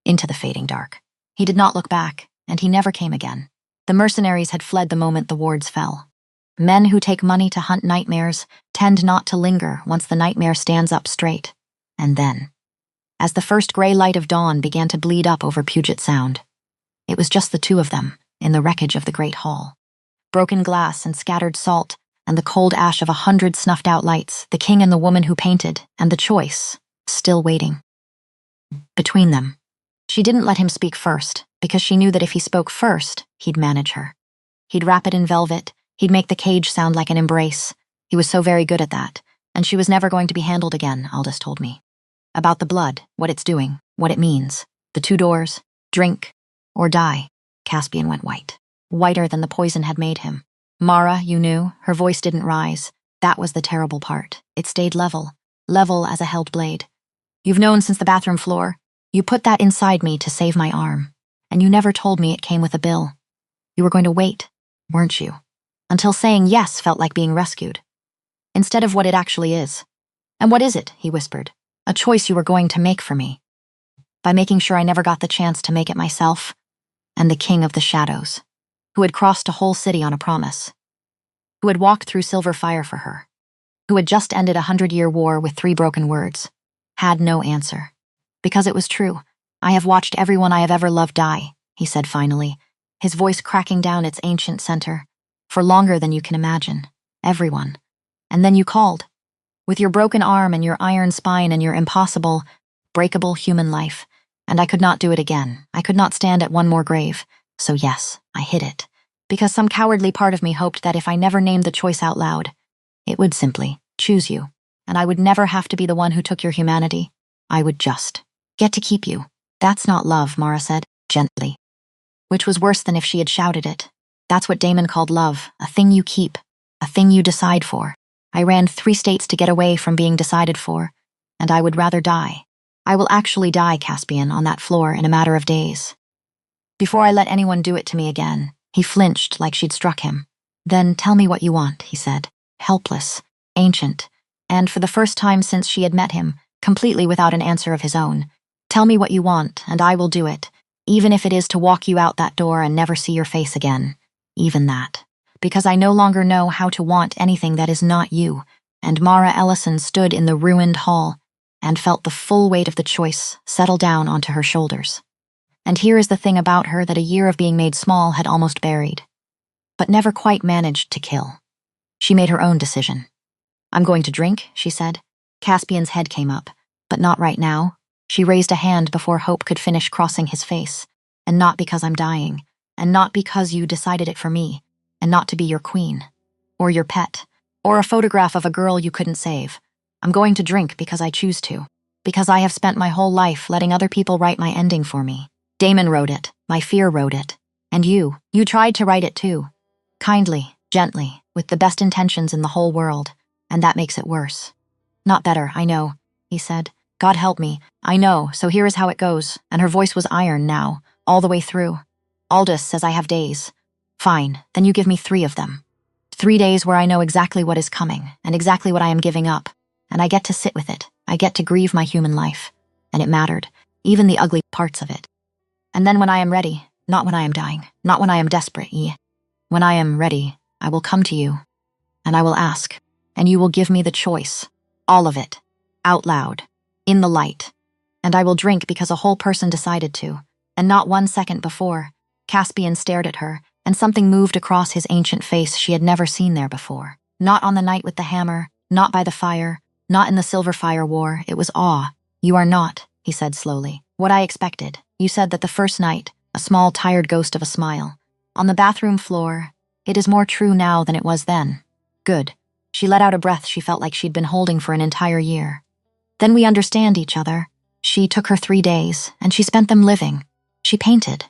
into the fading dark. He did not look back, and he never came again. The mercenaries had fled the moment the wards fell. Men who take money to hunt nightmares tend not to linger once the nightmare stands up straight. And then, as the first gray light of dawn began to bleed up over Puget Sound, it was just the 2 of them in the wreckage of the great hall. Broken glass and scattered salt, and the cold ash of 100 snuffed-out lights, the king and the woman who painted, and the choice, still waiting. Between them, she didn't let him speak first, because she knew that if he spoke first, he'd manage her. He'd wrap it in velvet, he'd make the cage sound like an embrace. He was so very good at that, and she was never going to be handled again, Aldous told me. About the blood, what it's doing, what it means, the 2 doors, drink, or die. Caspian went white, whiter than the poison had made him. Mara, you knew, her voice didn't rise. That was the terrible part. It stayed level, level as a held blade. You've known since the bathroom floor. You put that inside me to save my arm. And you never told me it came with a bill. You were going to wait, weren't you? Until saying yes felt like being rescued. Instead of what it actually is. And what is it, he whispered. A choice you were going to make for me. By making sure I never got the chance to make it myself. And the king of the shadows, who had crossed a whole city on a promise. Who had walked through silver fire for her. Who had just ended a 100-year war with 3 broken words. Had no answer. Because it was true. I have watched everyone I have ever loved die, he said finally, his voice cracking down its ancient center. For longer than you can imagine. Everyone. And then you called. With your broken arm and your iron spine and your impossible, breakable human life. And I could not do it again. I could not stand at one more grave. So yes, I hid it. Because some cowardly part of me hoped that if I never named the choice out loud, it would simply choose you. And I would never have to be the one who took your humanity. I would just get to keep you. That's not love, Mara said, gently. Which was worse than if she had shouted it. That's what Damon called love, a thing you keep, a thing you decide for. I ran 3 states to get away from being decided for, and I would rather die. I will actually die, Caspian, on that floor in a matter of days. Before I let anyone do it to me again, he flinched like she'd struck him. Then tell me what you want, he said, helpless, ancient, and for the first time since she had met him, completely without an answer of his own. Tell me what you want, and I will do it, even if it is to walk you out that door and never see your face again. Even that. Because I no longer know how to want anything that is not you. And Mara Ellison stood in the ruined hall and felt the full weight of the choice settle down onto her shoulders. And here is the thing about her that a year of being made small had almost buried, but never quite managed to kill. She made her own decision. I'm going to drink, she said. Caspian's head came up, but not right now. She raised a hand before hope could finish crossing his face. And not because I'm dying, and not because you decided it for me, and not to be your queen, or your pet, or a photograph of a girl you couldn't save. I'm going to drink because I choose to, because I have spent my whole life letting other people write my ending for me. Damon wrote it, my fear wrote it, and you tried to write it too. Kindly, gently, with the best intentions in the whole world, and that makes it worse. Not better, I know, he said. God help me, I know, so here is how it goes, and her voice was iron now, all the way through. Aldous says I have days. Fine, then you give me 3 of them. 3 days where I know exactly what is coming, and exactly what I am giving up, and I get to sit with it. I get to grieve my human life. And it mattered, even the ugly parts of it. And then when I am ready, not when I am dying, not when I am desperate, when I am ready, I will come to you, and I will ask, and you will give me the choice, all of it, out loud, in the light. And I will drink because a whole person decided to, and not 1 second before. Caspian stared at her, and something moved across his ancient face she had never seen there before. Not on the night with the hammer, not by the fire, not in the Silver Fire War, it was awe. You are not, he said slowly, what I expected. You said that the first night, a small tired ghost of a smile. On the bathroom floor, it is more true now than it was then. Good. She let out a breath she felt like she'd been holding for an entire year. Then we understand each other. She took her 3 days, and she spent them living. She painted.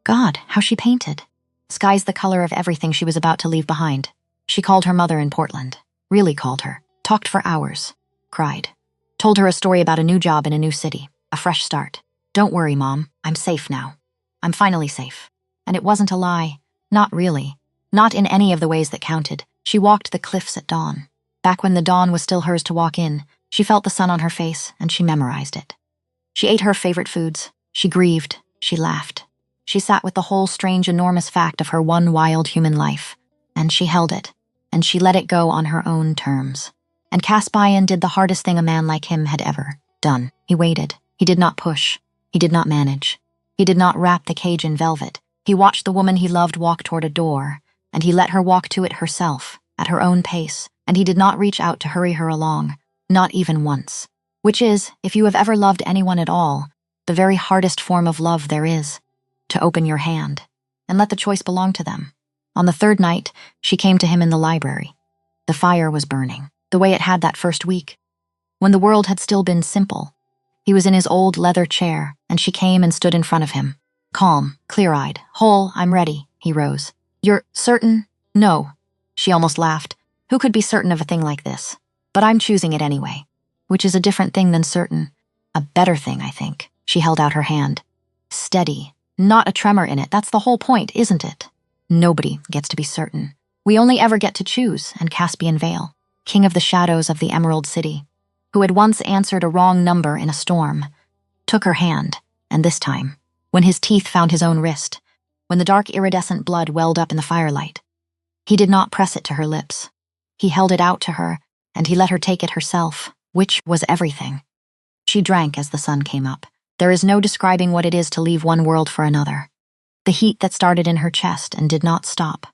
God, how she painted. Sky's the color of everything she was about to leave behind. She called her mother in Portland. Really called her. Talked for hours. Cried. Told her a story about a new job in a new city. A fresh start. Don't worry, Mom. I'm safe now. I'm finally safe. And it wasn't a lie. Not really. Not in any of the ways that counted. She walked the cliffs at dawn. Back when the dawn was still hers to walk in, she felt the sun on her face, and she memorized it. She ate her favorite foods. She grieved. She laughed. She sat with the whole strange, enormous fact of her one wild human life. And she held it. And she let it go on her own terms. And Caspian did the hardest thing a man like him had ever done. He waited. He did not push. He did not manage. He did not wrap the cage in velvet. He watched the woman he loved walk toward a door, and he let her walk to it herself, at her own pace, and he did not reach out to hurry her along, not even once. Which is, if you have ever loved anyone at all, the very hardest form of love there is, to open your hand, and let the choice belong to them. On the 3rd night, she came to him in the library. The fire was burning, the way it had that first week, when the world had still been simple. He was in his old leather chair, and she came and stood in front of him. Calm, clear-eyed, whole, I'm ready, he rose. You're certain? No. She almost laughed. Who could be certain of a thing like this? But I'm choosing it anyway. Which is a different thing than certain. A better thing, I think. She held out her hand. Steady. Not a tremor in it. That's the whole point, isn't it? Nobody gets to be certain. We only ever get to choose, and Caspian Vale, king of the shadows of the Emerald City, who had once answered a wrong number in a storm, took her hand, and this time, when his teeth found his own wrist, when the dark iridescent blood welled up in the firelight, he did not press it to her lips. He held it out to her, and he let her take it herself, which was everything. She drank as the sun came up. There is no describing what it is to leave one world for another. The heat that started in her chest and did not stop.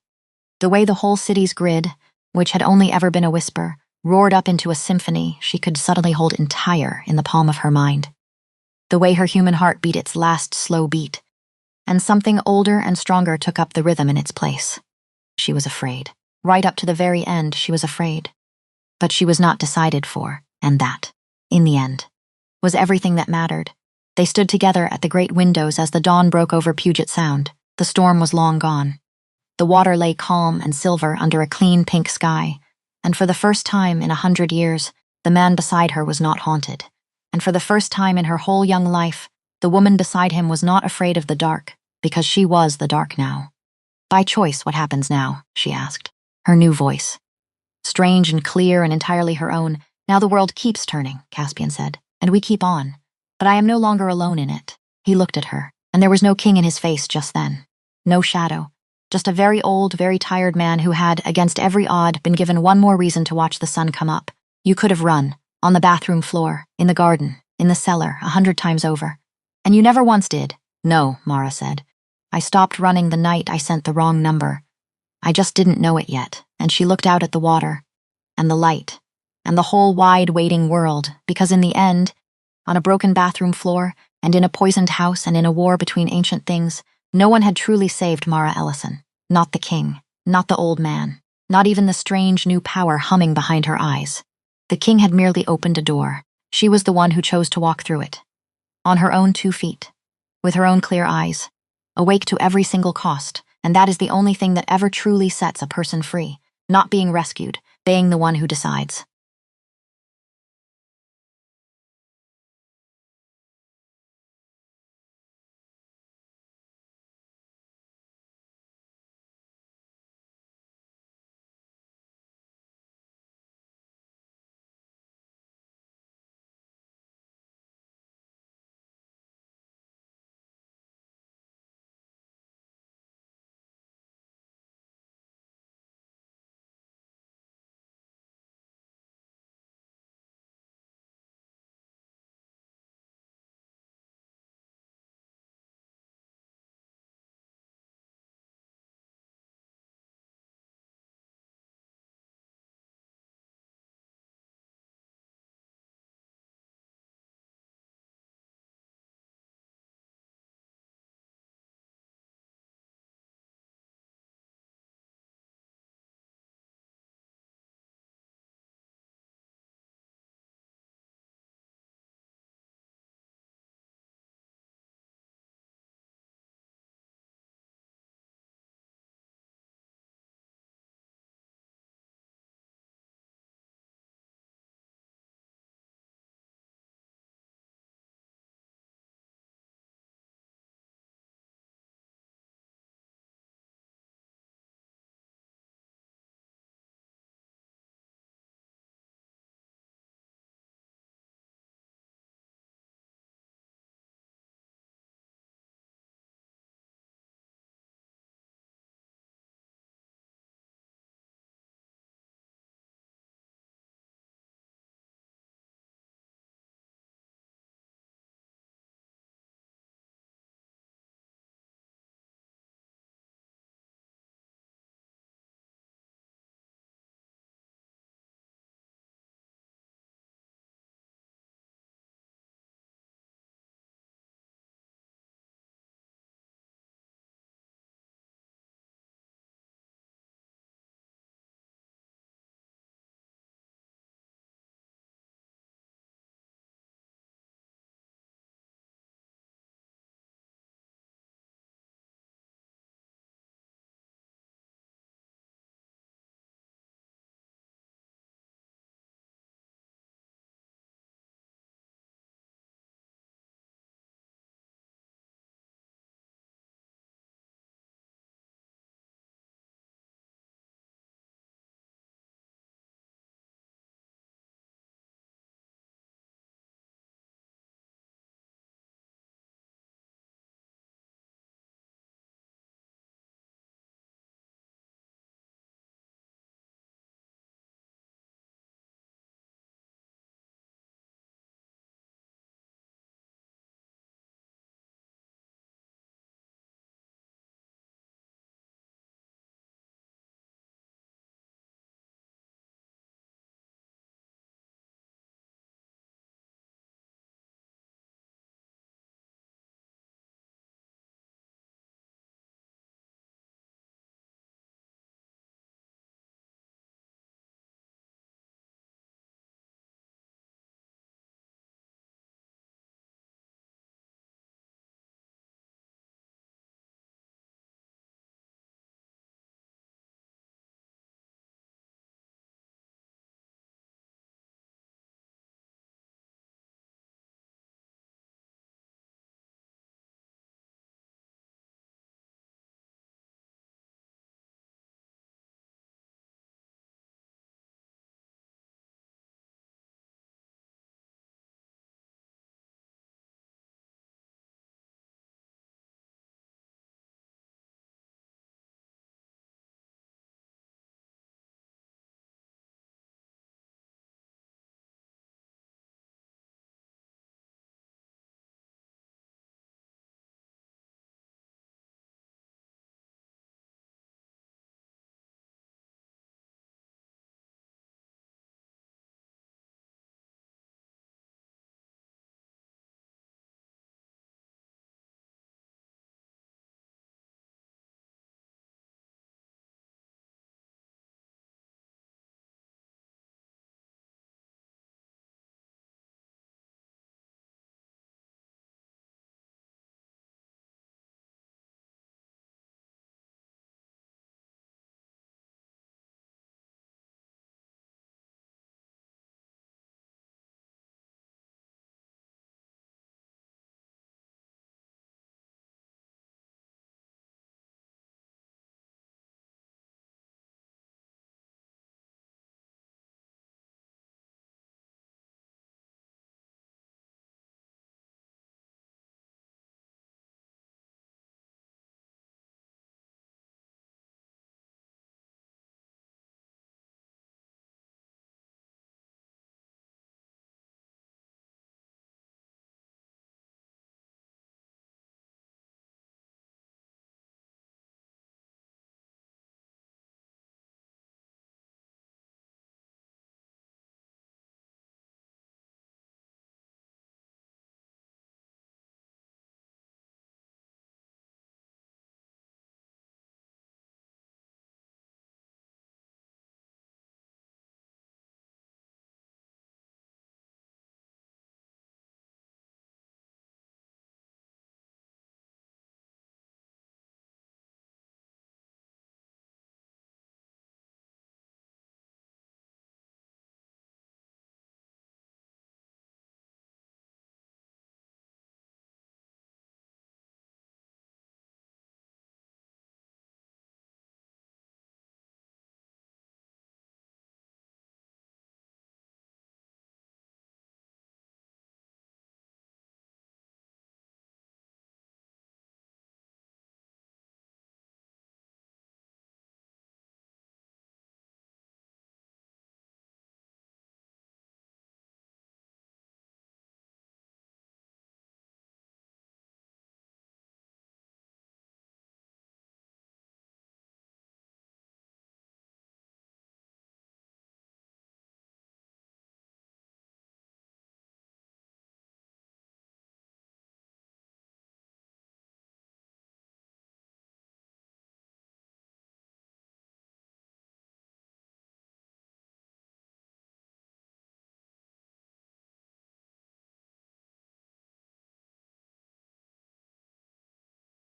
The way the whole city's grid, which had only ever been a whisper, roared up into a symphony she could suddenly hold entire in the palm of her mind. The way her human heart beat its last slow beat, and something older and stronger took up the rhythm in its place. She was afraid. Right up to the very end, she was afraid. But she was not decided for, and that, in the end, was everything that mattered. They stood together at the great windows as the dawn broke over Puget Sound. The storm was long gone. The water lay calm and silver under a clean pink sky, and for the first time in 100 years, the man beside her was not haunted. And for the first time in her whole young life, the woman beside him was not afraid of the dark, because she was the dark now. By choice, what happens now? She asked, her new voice. Strange and clear and entirely her own. Now the world keeps turning, Caspian said, and we keep on. But I am no longer alone in it. He looked at her, and there was no king in his face just then. No shadow. Just a very old, very tired man who had, against every odd, been given one more reason to watch the sun come up. You could have run, on the bathroom floor, in the garden, in the cellar, 100 times over. And you never once did. No, Mara said. I stopped running the night I sent the wrong number. I just didn't know it yet, and she looked out at the water, and the light, and the whole wide waiting world, because in the end, on a broken bathroom floor, and in a poisoned house and in a war between ancient things, no one had truly saved Mara Ellison. Not the king, not the old man, not even the strange new power humming behind her eyes. The king had merely opened a door. She was the one who chose to walk through it. On her own 2 feet, with her own clear eyes, awake to every single cost, and that is the only thing that ever truly sets a person free, not being rescued, being the one who decides.